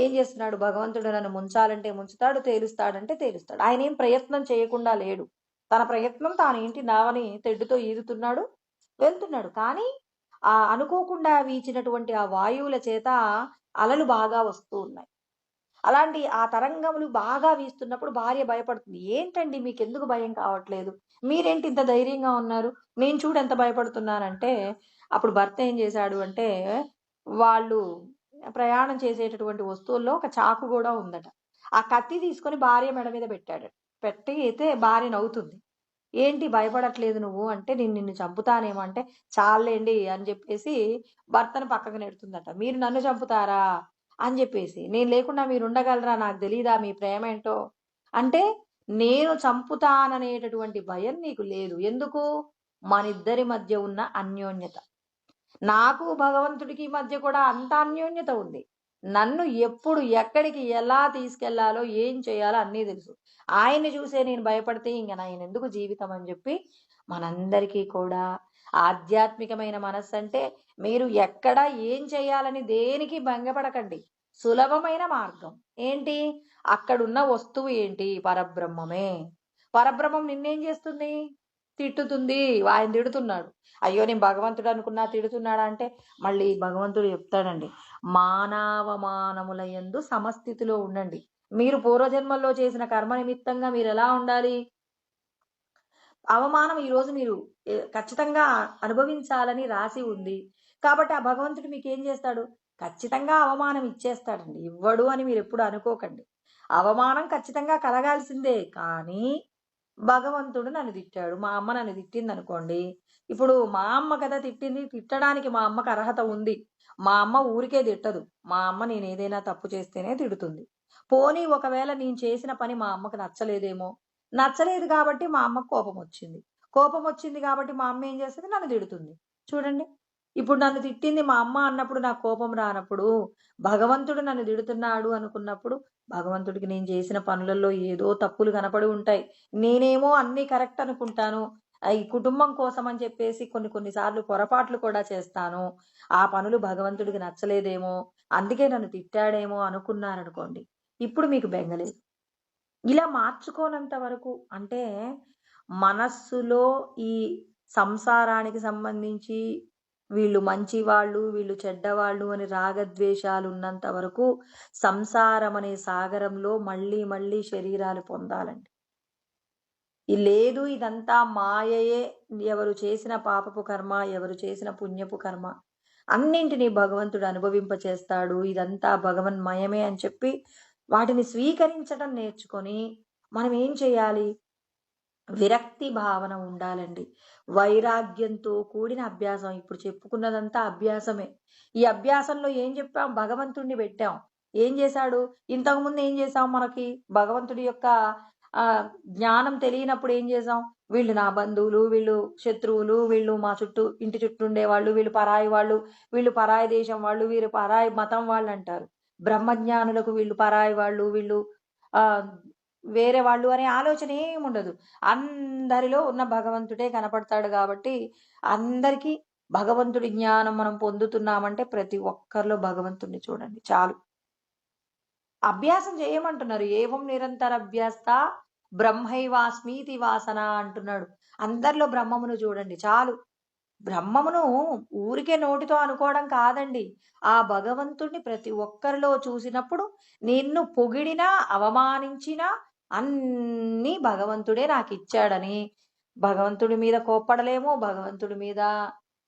ఏం చేస్తున్నాడు, భగవంతుడు నన్ను ముంచాలంటే ముంచుతాడు, తేలుస్తాడంటే తేలుస్తాడు. ఆయన ఏం ప్రయత్నం చేయకుండా లేడు. తన ప్రయత్నం తానేంటి నావని తెడ్డుతో ఈదుతున్నాడు, వెళ్తున్నాడు. కానీ అనుకోకుండా వీచినటువంటి ఆ వాయువుల చేత అలలు బాగా వస్తూ ఉన్నాయి. అలాంటి ఆ తరంగములు బాగా వీస్తున్నప్పుడు భార్య భయపడుతుంది. ఏంటండి మీకెందుకు భయం కావట్లేదు? మీరేంటి ఇంత ధైర్యంగా ఉన్నారు? నేను చూడు ఎంత భయపడుతున్నానంటే, అప్పుడు భర్త ఏం చేశాడు అంటే, వాళ్ళు ప్రయాణం చేసేటటువంటి వస్తువుల్లో ఒక చాకు గూడా ఉందట. ఆ కత్తి తీసుకొని భార్య మెడ మీద పెట్టాడు. పెట్టి అయితే భార్య నవ్వుతుంది. ఏంటి భయపడట్లేదు నువ్వు అంటే, నేను నిన్ను చంపుతానేమో అంటే, చాల్లేండి అని చెప్పేసి భర్తను పక్కకు నెడుతుందట. మీరు నన్ను చంపుతారా అని చెప్పేసి, నేను లేకుండా మీరు ఉండగలరా, నాకు తెలీదా మీ ప్రేమ ఏంటో అంటే, నేను చంపుతాననేటటువంటి భయం నీకు లేదు. ఎందుకు? మనిద్దరి మధ్య ఉన్న అన్యోన్యత. నాకు భగవంతుడికి మధ్య కూడా అంత అన్యోన్యత ఉంది. నన్ను ఎప్పుడు ఎక్కడికి ఎలా తీసుకెళ్లాలో ఏం చేయాలో అన్నీ తెలుసు. ఆయన్ని చూసే నేను భయపడితే ఇంక నాయనెందుకు జీవితం అని చెప్పి మనందరికీ కూడా ఆధ్యాత్మికమైన మనస్సు అంటే మీరు ఎక్కడ ఏం చేయాలని దేనికి భంగపడకండి. సులభమైన మార్గం ఏంటి? అక్కడున్న వస్తువు ఏంటి? పరబ్రహ్మమే. పరబ్రహ్మం నిన్నేం చేస్తుంది? తిట్టుతుంది. ఆయన తిడుతున్నాడు. అయ్యో నేను భగవంతుడు అనుకున్నా తిడుతున్నాడా అంటే మళ్ళీ భగవంతుడు చెప్తాడండి, మానవమానముల యందు సమస్థితిలో ఉండండి. మీరు పూర్వజన్మల్లో చేసిన కర్మ నిమిత్తంగా మీరు ఎలా ఉండాలి? అవమానం ఈరోజు మీరు ఖచ్చితంగా అనుభవించాలని రాసి ఉంది కాబట్టి ఆ భగవంతుడు మీకు ఏం చేస్తాడు? ఖచ్చితంగా అవమానం ఇచ్చేస్తాడండి. ఇవ్వడు అని మీరు ఎప్పుడు అనుకోకండి. అవమానం ఖచ్చితంగా కలగాల్సిందే. కానీ భగవంతుడు నన్ను తిట్టాడు, మా అమ్మ నన్ను తిట్టింది అనుకోండి, ఇప్పుడు మా అమ్మ కదా తిట్టింది, తిట్టడానికి మా అమ్మకు అర్హత ఉంది. మా అమ్మ ఊరికే తిట్టదు. మా అమ్మ నేను ఏదైనా తప్పు చేస్తేనే తిడుతుంది. పోనీ ఒకవేళ నేను చేసిన పని మా అమ్మకు నచ్చలేదేమో, నచ్చలేదు కాబట్టి మా అమ్మకు కోపం వచ్చింది. కోపం వచ్చింది కాబట్టి మా అమ్మ ఏం చేస్తుంది? నన్ను తిడుతుంది. చూడండి, ఇప్పుడు నన్ను తిట్టింది మా అమ్మ అన్నప్పుడు నాకు కోపం రానప్పుడు, భగవంతుడు నన్ను తిడుతున్నాడు అనుకున్నప్పుడు, భగవంతుడికి నేను చేసిన పనులలో ఏదో తప్పులు కనపడి ఉంటాయి. నేనేమో అన్నీ కరెక్ట్ అనుకుంటాను. ఈ కుటుంబం కోసం అని చెప్పేసి కొన్ని సార్లు పొరపాట్లు కూడా చేస్తాను. ఆ పనులు భగవంతుడికి నచ్చలేదేమో, అందుకే నన్ను తిట్టాడేమో అనుకున్నారనుకోండి, ఇప్పుడు మీకు బెంగలేదు. ఇలా మార్చుకోనంత వరకు అంటే మనస్సులో ఈ సంసారానికి సంబంధించి వీళ్ళు మంచివాళ్ళు, వీళ్ళు చెడ్డవాళ్ళు అని రాగద్వేషాలు ఉన్నంత వరకు సంసారం అనే సాగరంలో మళ్ళీ మళ్ళీ శరీరాలు పొందాలండి. లేదు ఇదంతా మాయయే, ఎవరు చేసిన పాపపు కర్మ, ఎవరు చేసిన పుణ్యపు కర్మ అన్నింటినీ భగవంతుడు అనుభవింపచేస్తాడు. ఇదంతా భగవన్మయమే అని చెప్పి వాటిని స్వీకరించడం నేర్చుకొని మనం ఏం చేయాలి? విరక్తి భావన ఉండాలండి. వైరాగ్యంతో కూడిన అభ్యాసం. ఇప్పుడు చెప్పుకున్నదంతా అభ్యాసమే. ఈ అభ్యాసంలో ఏం చెప్పాం? భగవంతుడిని పెట్టాం. ఏం చేశాడు? ఇంతకుముందు ఏం చేశాం? మనకి భగవంతుడి యొక్క జ్ఞానం తెలియనప్పుడు ఏం చేసాం? వీళ్ళు నా బంధువులు, వీళ్ళు శత్రువులు, వీళ్ళు మా చుట్టూ ఇంటి చుట్టూ ఉండేవాళ్ళు, వీళ్ళు పరాయి వాళ్ళు, వీళ్ళు పరాయి దేశం వాళ్ళు, వీరు పరాయి మతం వాళ్ళు అంటారు. బ్రహ్మజ్ఞానులకు వీళ్ళు పరాయి వాళ్ళు, వీళ్ళు ఆ వేరే వాళ్ళు అనే ఆలోచన ఏముండదు. అందరిలో ఉన్న భగవంతుడే కనపడతాడు కాబట్టి అందరికీ భగవంతుడి జ్ఞానం మనం పొందుతున్నామంటే ప్రతి ఒక్కరిలో భగవంతుడిని చూడండి చాలు. అభ్యాసం చేయమంటున్నారు. ఏవం నిరంతర అభ్యాస్త బ్రహ్మైవాస్మీతి వాసన అంటున్నాడు. అందరిలో బ్రహ్మమును చూడండి చాలు. బ్రహ్మమును ఊరికే నోటితో అనుకోవడం కాదండి. ఆ భగవంతుడిని ప్రతి ఒక్కరిలో చూసినప్పుడు నిన్ను పొగిడినా, అవమానించినా అన్నీ భగవంతుడే నాకిచ్చాడని భగవంతుడి మీద కోప్పడలేము. భగవంతుడి మీద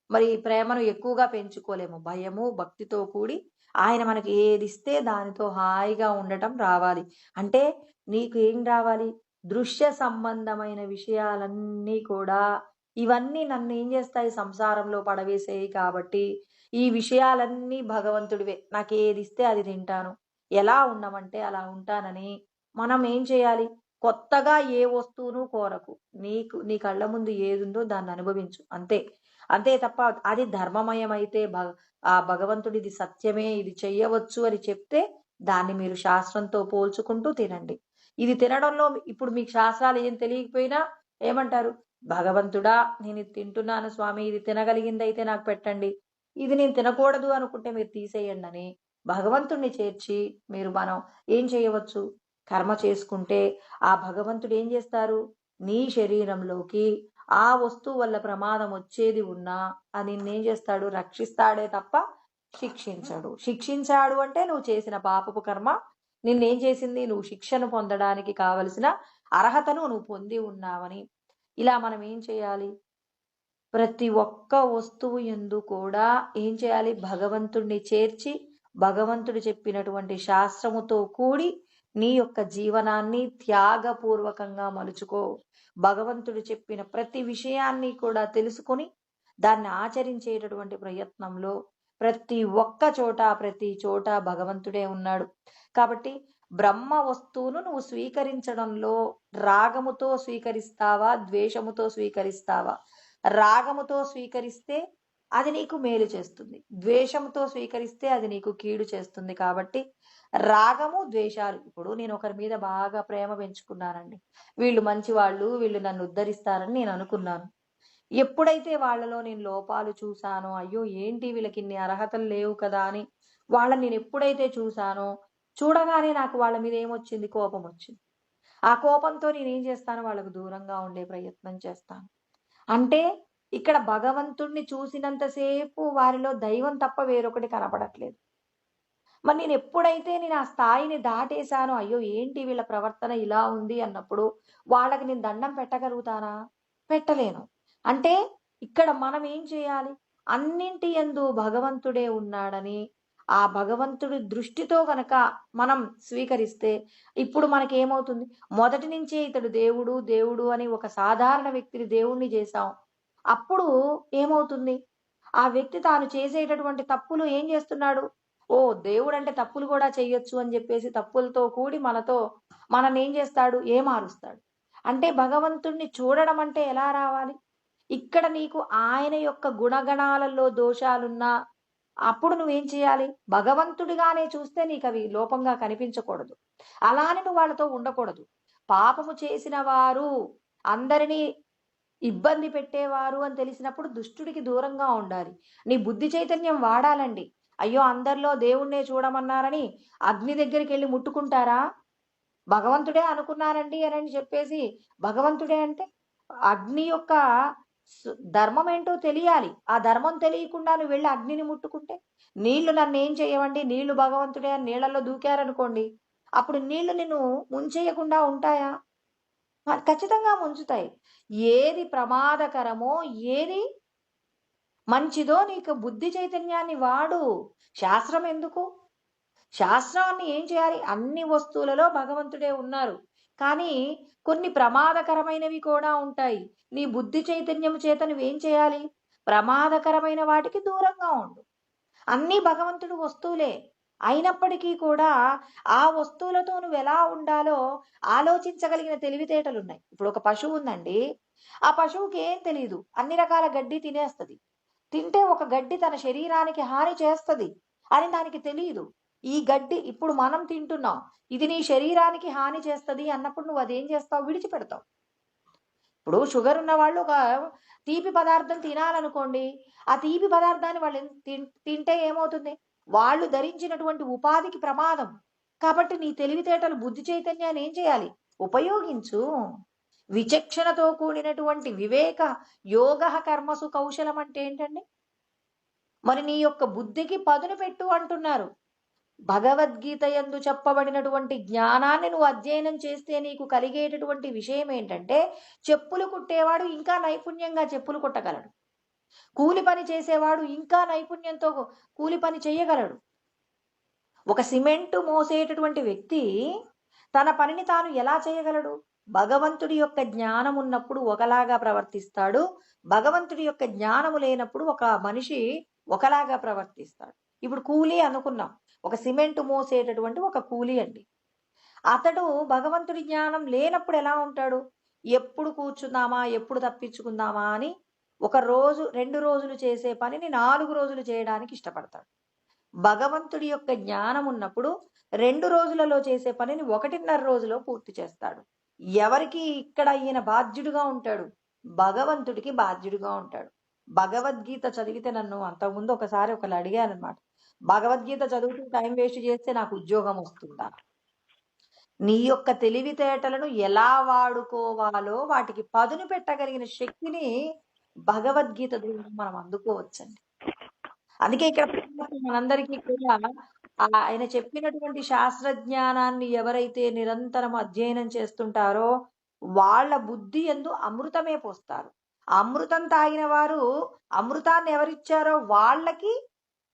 మరి ప్రేమను ఎక్కువగా పెంచుకోలేము. భయము, భక్తితో కూడి ఆయన మనకి ఏదిస్తే దానితో హాయిగా ఉండటం రావాలి. అంటే నీకు ఏం రావాలి? దృశ్య సంబంధమైన విషయాలన్నీ కూడా ఇవన్నీ నన్ను ఏం చేస్తాయి? సంసారంలో పడవేసేయి కాబట్టి ఈ విషయాలన్నీ భగవంతుడివే. నాకేదిస్తే అది తింటాను. ఎలా ఉండమంటే అలా ఉంటానని మనం ఏం చేయాలి? కొత్తగా ఏ వస్తువును కోరకు. నీ కళ్ళ ముందు ఏదుందో దాన్ని అనుభవించు. అంతే. అంతే తప్ప అది ధర్మమయమైతే ఆ భగవంతుడిది సత్యమే, ఇది చెయ్యవచ్చు అని చెప్తే దాన్ని మీరు శాస్త్రంతో పోల్చుకుంటూ తినండి. ఇది తినడంలో ఇప్పుడు మీకు శాస్త్రాలు ఏం తెలియకపోయినా ఏమంటారు? భగవంతుడా, నేను ఇది తింటున్నాను స్వామి, ఇది తినగలిగిందైతే నాకు పెట్టండి, ఇది నేను తినకూడదు అనుకుంటే మీరు తీసేయండి అని భగవంతుణ్ణి చేర్చి మనం ఏం చేయవచ్చు? కర్మ చేసుకుంటే ఆ భగవంతుడు ఏం చేస్తారు? నీ శరీరంలోకి ఆ వస్తువు వల్ల ప్రమాదం వచ్చేది ఉన్నా అది నిన్నేం చేస్తాడు? రక్షిస్తాడే తప్ప శిక్షించడు. శిక్షించాడు అంటే నువ్వు చేసిన పాపపు కర్మ నిన్నేం చేసింది? నువ్వు శిక్షను పొందడానికి కావలసిన అర్హతను నువ్వు పొంది ఉన్నావని. ఇలా మనం ఏం చేయాలి? ప్రతి ఒక్క వస్తువు యందు కూడా ఏం చేయాలి? భగవంతుణ్ణి చేర్చి భగవంతుడు చెప్పినటువంటి శాస్త్రముతో కూడి నీ యొక్క జీవనాన్ని త్యాగపూర్వకంగా మలుచుకో. భగవంతుడు చెప్పిన ప్రతి విషయాన్ని కూడా తెలుసుకొని దాన్ని ఆచరించేటటువంటి ప్రయత్నంలో ప్రతి చోట భగవంతుడే ఉన్నాడు. కాబట్టి బ్రహ్మ వస్తువును నువ్వు స్వీకరించడంలో రాగముతో స్వీకరిస్తావా, ద్వేషముతో స్వీకరిస్తావా? రాగముతో స్వీకరిస్తే అది నీకు మేలు చేస్తుంది, ద్వేషముతో స్వీకరిస్తే అది నీకు కీడు చేస్తుంది. కాబట్టి రాగము ద్వేషాలు, ఇప్పుడు నేను ఒకరి మీద బాగా ప్రేమ పెంచుకున్నానండి, వీళ్ళు మంచి వాళ్ళు, వీళ్ళు నన్ను ఉద్ధరిస్తారని నేను అనుకున్నాను. ఎప్పుడైతే వాళ్ళలో నేను లోపాలు చూశానో, అయ్యో ఏంటి వీళ్ళకి ఇన్ని అర్హతలు లేవు కదా అని వాళ్ళని నేను ఎప్పుడైతే చూశానో, చూడగానే నాకు వాళ్ళ మీద ఏమొచ్చింది? కోపం వచ్చింది. ఆ కోపంతో నేనేం చేస్తాను? వాళ్ళకు దూరంగా ఉండే ప్రయత్నం చేస్తాను. అంటే ఇక్కడ భగవంతుణ్ణి చూసినంతసేపు వారిలో దైవం తప్ప వేరొకటి కనపడట్లేదు. మరి నేను ఎప్పుడైతే నేను ఆ స్థాయిని దాటేశానో, అయ్యో ఏంటి వీళ్ళ ప్రవర్తన ఇలా ఉంది అన్నప్పుడు వాళ్ళకి నేను దండం పెట్టగలుగుతానా? పెట్టలేను. అంటే ఇక్కడ మనం ఏం చేయాలి? అన్నింటి యందు భగవంతుడే ఉన్నాడని ఆ భగవంతుడి దృష్టితో గనక మనం స్వీకరిస్తే ఇప్పుడు మనకేమవుతుంది? మొదటి నుంచే ఇతడు దేవుడు దేవుడు అని ఒక సాధారణ వ్యక్తిని దేవుణ్ణి చేశాం. అప్పుడు ఏమవుతుంది? ఆ వ్యక్తి తాను చేసేటటువంటి తప్పులు ఏం చేస్తున్నాడు? ఓ దేవుడు అంటే తప్పులు కూడా చేయొచ్చు అని చెప్పేసి తప్పులతో కూడి మనల్ని ఏం చేస్తాడు? ఏమారుస్తాడు. అంటే భగవంతుణ్ణి చూడడం అంటే ఎలా రావాలి? ఇక్కడ నీకు ఆయన యొక్క గుణగణాలలో దోషాలున్నా అప్పుడు నువ్వేం చేయాలి? భగవంతుడిగానే చూస్తే నీకు అవి లోపంగా కనిపించకూడదు. అలానే నువ్వు వాళ్ళతో ఉండకూడదు. పాపము చేసిన వారు, అందరినీ ఇబ్బంది పెట్టేవారు అని తెలిసినప్పుడు దుష్టుడికి దూరంగా ఉండాలి. నీ బుద్ధి చైతన్యం వాడాలండి. అయ్యో అందరిలో దేవుణ్ణే చూడమన్నారని అగ్ని దగ్గరికి వెళ్ళి ముట్టుకుంటారా? భగవంతుడే అనుకున్నారండి అని చెప్పేసి భగవంతుడే అంటే అగ్ని యొక్క ధర్మం ఏంటో తెలియాలి. ఆ ధర్మం తెలియకుండా నువ్వు వెళ్ళి అగ్నిని ముట్టుకుంటే, నీళ్లు నన్ను ఏం చేయవండి, నీళ్లు భగవంతుడే అని నీళ్లలో దూకారనుకోండి, అప్పుడు నీళ్లు నిన్ను ముంచేయకుండా ఉంటాయా? ఖచ్చితంగా ముంచుతాయి. ఏది ప్రమాదకరమో, ఏది మంచిదో నీకు బుద్ధి చైతన్యాన్ని వాడు. శాస్త్రం ఎందుకు? శాస్త్రాన్ని ఏం చేయాలి? అన్ని వస్తువులలో భగవంతుడే ఉన్నారు. కానీ కొన్ని ప్రమాదకరమైనవి కూడా ఉంటాయి. నీ బుద్ధి చైతన్యం చేత నువ్వేం చేయాలి? ప్రమాదకరమైన వాటికి దూరంగా ఉండు. అన్నీ భగవంతుడు వస్తువులే. అయినప్పటికీ కూడా ఆ వస్తువులతో నువ్వు ఎలా ఉండాలో ఆలోచించగలిగిన తెలివితేటలున్నాయి. ఇప్పుడు ఒక పశువు ఉందండి. ఆ పశువుకి ఏం తెలీదు. అన్ని రకాల గడ్డి తినేస్తది. తింటే ఒక గడ్డి తన శరీరానికి హాని చేస్తది అని దానికి తెలియదు. ఈ గడ్డి ఇప్పుడు మనం తింటున్నాం, ఇది నీ శరీరానికి హాని చేస్తది అన్నప్పుడు నువ్వు అదేం చేస్తావు? విడిచిపెడతావు. ఇప్పుడు షుగర్ ఉన్న వాళ్ళు ఒక తీపి పదార్థం తినాలనుకోండి, ఆ తీపి పదార్థాన్ని వాళ్ళు తింటే ఏమవుతుంది? వాళ్ళు ధరించినటువంటి ఉపాధికి ప్రమాదం. కాబట్టి నీ తెలివితేటలు, బుద్ధి చైతన్యాన్ని ఏం చేయాలి? ఉపయోగించు. విచక్షణతో కూడినటువంటి వివేక యోగ కర్మసు కౌశలం అంటే ఏంటండి? మరి నీ యొక్క బుద్ధికి పదును పెట్టు అంటున్నారు. భగవద్గీత యందు చెప్పబడినటువంటి జ్ఞానాన్ని నువ్వు అధ్యయనం చేస్తే నీకు కలిగేటటువంటి విషయం ఏంటంటే, చెప్పులు కుట్టేవాడు ఇంకా నైపుణ్యంగా చెప్పులు కుట్టగలడు. కూలి పని చేసేవాడు ఇంకా నైపుణ్యంతో కూలి పని చేయగలడు. ఒక సిమెంటు మోసేటటువంటి వ్యక్తి తన పనిని తాను ఎలా చేయగలడు? భగవంతుడి యొక్క జ్ఞానం ఉన్నప్పుడు ఒకలాగా ప్రవర్తిస్తాడు, భగవంతుడి యొక్క జ్ఞానము లేనప్పుడు ఒక మనిషి ఒకలాగా ప్రవర్తిస్తాడు. ఇప్పుడు కూలీ అనుకున్నాం, ఒక సిమెంటు మోసేటటువంటి ఒక కూలీ అండి. అతడు భగవంతుడి జ్ఞానం లేనప్పుడు ఎలా ఉంటాడు? ఎప్పుడు కూర్చుందామా, ఎప్పుడు తప్పించుకుందామా అని 1 రోజు 2 రోజులు చేసే పనిని 4 రోజులు చేయడానికి ఇష్టపడతాడు. భగవంతుడి యొక్క జ్ఞానం ఉన్నప్పుడు 2 రోజులలో చేసే పనిని 1.5 రోజులో పూర్తి చేస్తాడు. ఎవరికి ఇక్కడ ఈయన బాధ్యుడుగా ఉంటాడు? భగవంతుడికి బాధ్యుడిగా ఉంటాడు. భగవద్గీత చదివితే నన్ను అంతకుముందు ఒకసారి ఒకళ్ళు అడిగారనమాట. భగవద్గీత చదువుతూ టైం వేస్ట్ చేస్తే నాకు ఉద్యోగం వస్తుందా? నీ యొక్క తెలివితేటలను ఎలా వాడుకోవాలో వాటికి పదును పెట్టగలిగిన శక్తిని భగవద్గీత ద్వారా మనం అందుకోవచ్చండి. అందుకే ఇక్కడ మనందరికీ కూడా ఆయన చెప్పినటువంటి శాస్త్రజ్ఞానాన్ని ఎవరైతే నిరంతరం అధ్యయనం చేస్తుంటారో వాళ్ళ బుద్ధి యందు అమృతమే పోస్తారు. అమృతం తాగిన వారు అమృతాన్ని ఎవరిచ్చారో వాళ్ళకి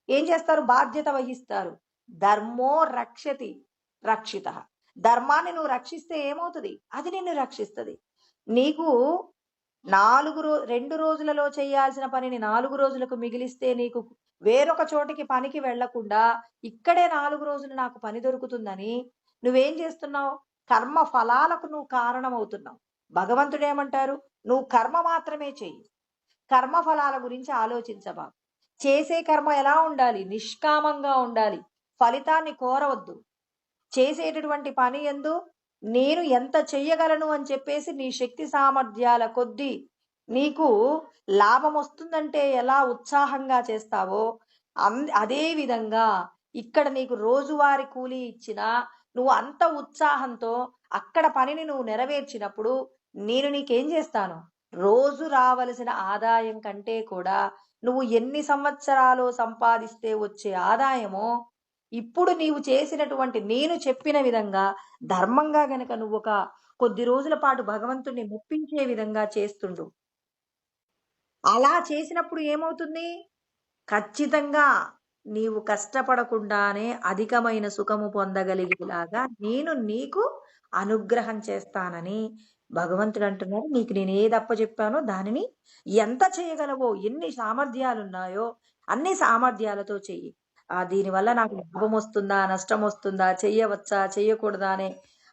ఏం చేస్తారు? బాధ్యత వహిస్తారు. ధర్మో రక్షతి రక్షిత. ధర్మాన్ని నువ్వు రక్షిస్తే ఏమవుతుంది? అది నిన్ను రక్షిస్తుంది. నీకు 2 రోజులలో చేయాల్సిన పనిని 4 రోజులకు మిగిలిస్తే నీకు వేరొక చోటికి పనికి వెళ్లకుండా ఇక్కడే 4 రోజులు నాకు పని దొరుకుతుందని నువ్వేం చేస్తున్నావు? కర్మ ఫలాలకు నువ్వు కారణమవుతున్నావు. భగవంతుడు ఏమంటారు? నువ్వు కర్మ మాత్రమే చెయ్యి, కర్మ ఫలాల గురించి ఆలోచించబా. చేసే కర్మ ఎలా ఉండాలి? నిష్కామంగా ఉండాలి. ఫలితాన్ని కోరవద్దు. చేసేటటువంటి పని యందు నేను ఎంత చెయ్యగలను అని చెప్పేసి నీ శక్తి సామర్థ్యాల కొద్దీ నీకు లాభం వస్తుందంటే ఎలా ఉత్సాహంగా చేస్తావో అదే విధంగా ఇక్కడ నీకు రోజువారీ కూలీ ఇచ్చినా నువ్వు అంత ఉత్సాహంతో అక్కడ పనిని నువ్వు నెరవేర్చినప్పుడు నేను నీకేం చేస్తాను? రోజు రావలసిన ఆదాయం కంటే కూడా నువ్వు ఎన్ని సంవత్సరాలు సంపాదిస్తే వచ్చే ఆదాయమో ఇప్పుడు నీవు చేసినటువంటి నేను చెప్పిన విధంగా ధర్మంగా గనక నువ్వు ఒక కొద్ది రోజుల పాటు భగవంతుణ్ణి మెప్పించే విధంగా చేస్తుండు. అలా చేసినప్పుడు ఏమవుతుంది? ఖచ్చితంగా నీవు కష్టపడకుండానే అధికమైన సుఖము పొందగలిగేలాగా నేను నీకు అనుగ్రహం చేస్తానని భగవంతుడు అంటున్నారు. నీకు నేను ఏది అప్పచెప్పానో దానిని ఎంత చేయగలవో, ఎన్ని సామర్థ్యాలున్నాయో అన్ని సామర్థ్యాలతో చెయ్యి. దీనివల్ల నాకు లాభం వస్తుందా, నష్టం వస్తుందా, చెయ్యవచ్చా, చెయ్యకూడదా అనే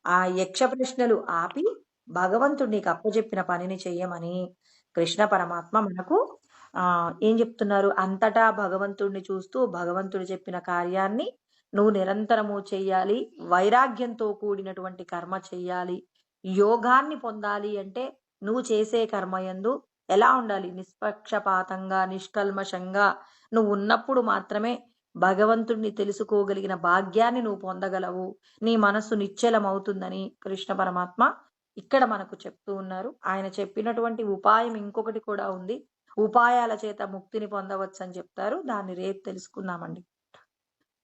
ఆ యక్ష ప్రశ్నలు ఆపి భగవంతుడు నీకు అప్పచెప్పిన పనిని చెయ్యమని కృష్ణ పరమాత్మ మనకు ఏం చెప్తున్నారు? అంతటా భగవంతుడిని చూస్తూ భగవంతుడు చెప్పిన కార్యాన్ని నువ్వు నిరంతరము చెయ్యాలి. వైరాగ్యంతో కూడినటువంటి కర్మ చెయ్యాలి. యోగాన్ని పొందాలి అంటే నువ్వు చేసే కర్మయందు ఎలా ఉండాలి? నిష్పక్షపాతంగా, నిష్కల్మషంగా నువ్వు ఉన్నప్పుడు మాత్రమే భగవంతుడిని తెలుసుకోగలిగిన భాగ్యాన్ని నువ్వు పొందగలవు. నీ మనస్సు నిశ్చలమవుతుందని కృష్ణ పరమాత్మ ఇక్కడ మనకు చెప్తూ ఉన్నారు. ఆయన చెప్పినటువంటి ఉపాయం ఇంకొకటి కూడా ఉంది. ఉపాయాల చేత ముక్తిని పొందవచ్చు అని చెప్తారు. దాన్ని రేపు తెలుసుకుందామండి.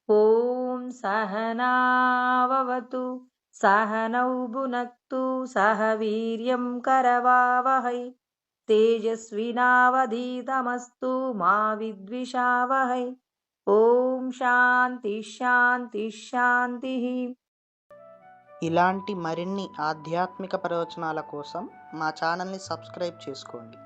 ఓం సహనావతు సహనౌ భునక్తు సహ వీర్యం కరవావహై తేజస్వినావధీతమస్తు మా విద్విషావహై. ఓం శాంతి శాంతి శాంతి. ఇలాంటి మరిన్ని ఆధ్యాత్మిక ప్రవచనాల కోసం మా ఛానల్ని సబ్స్క్రైబ్ చేసుకోండి.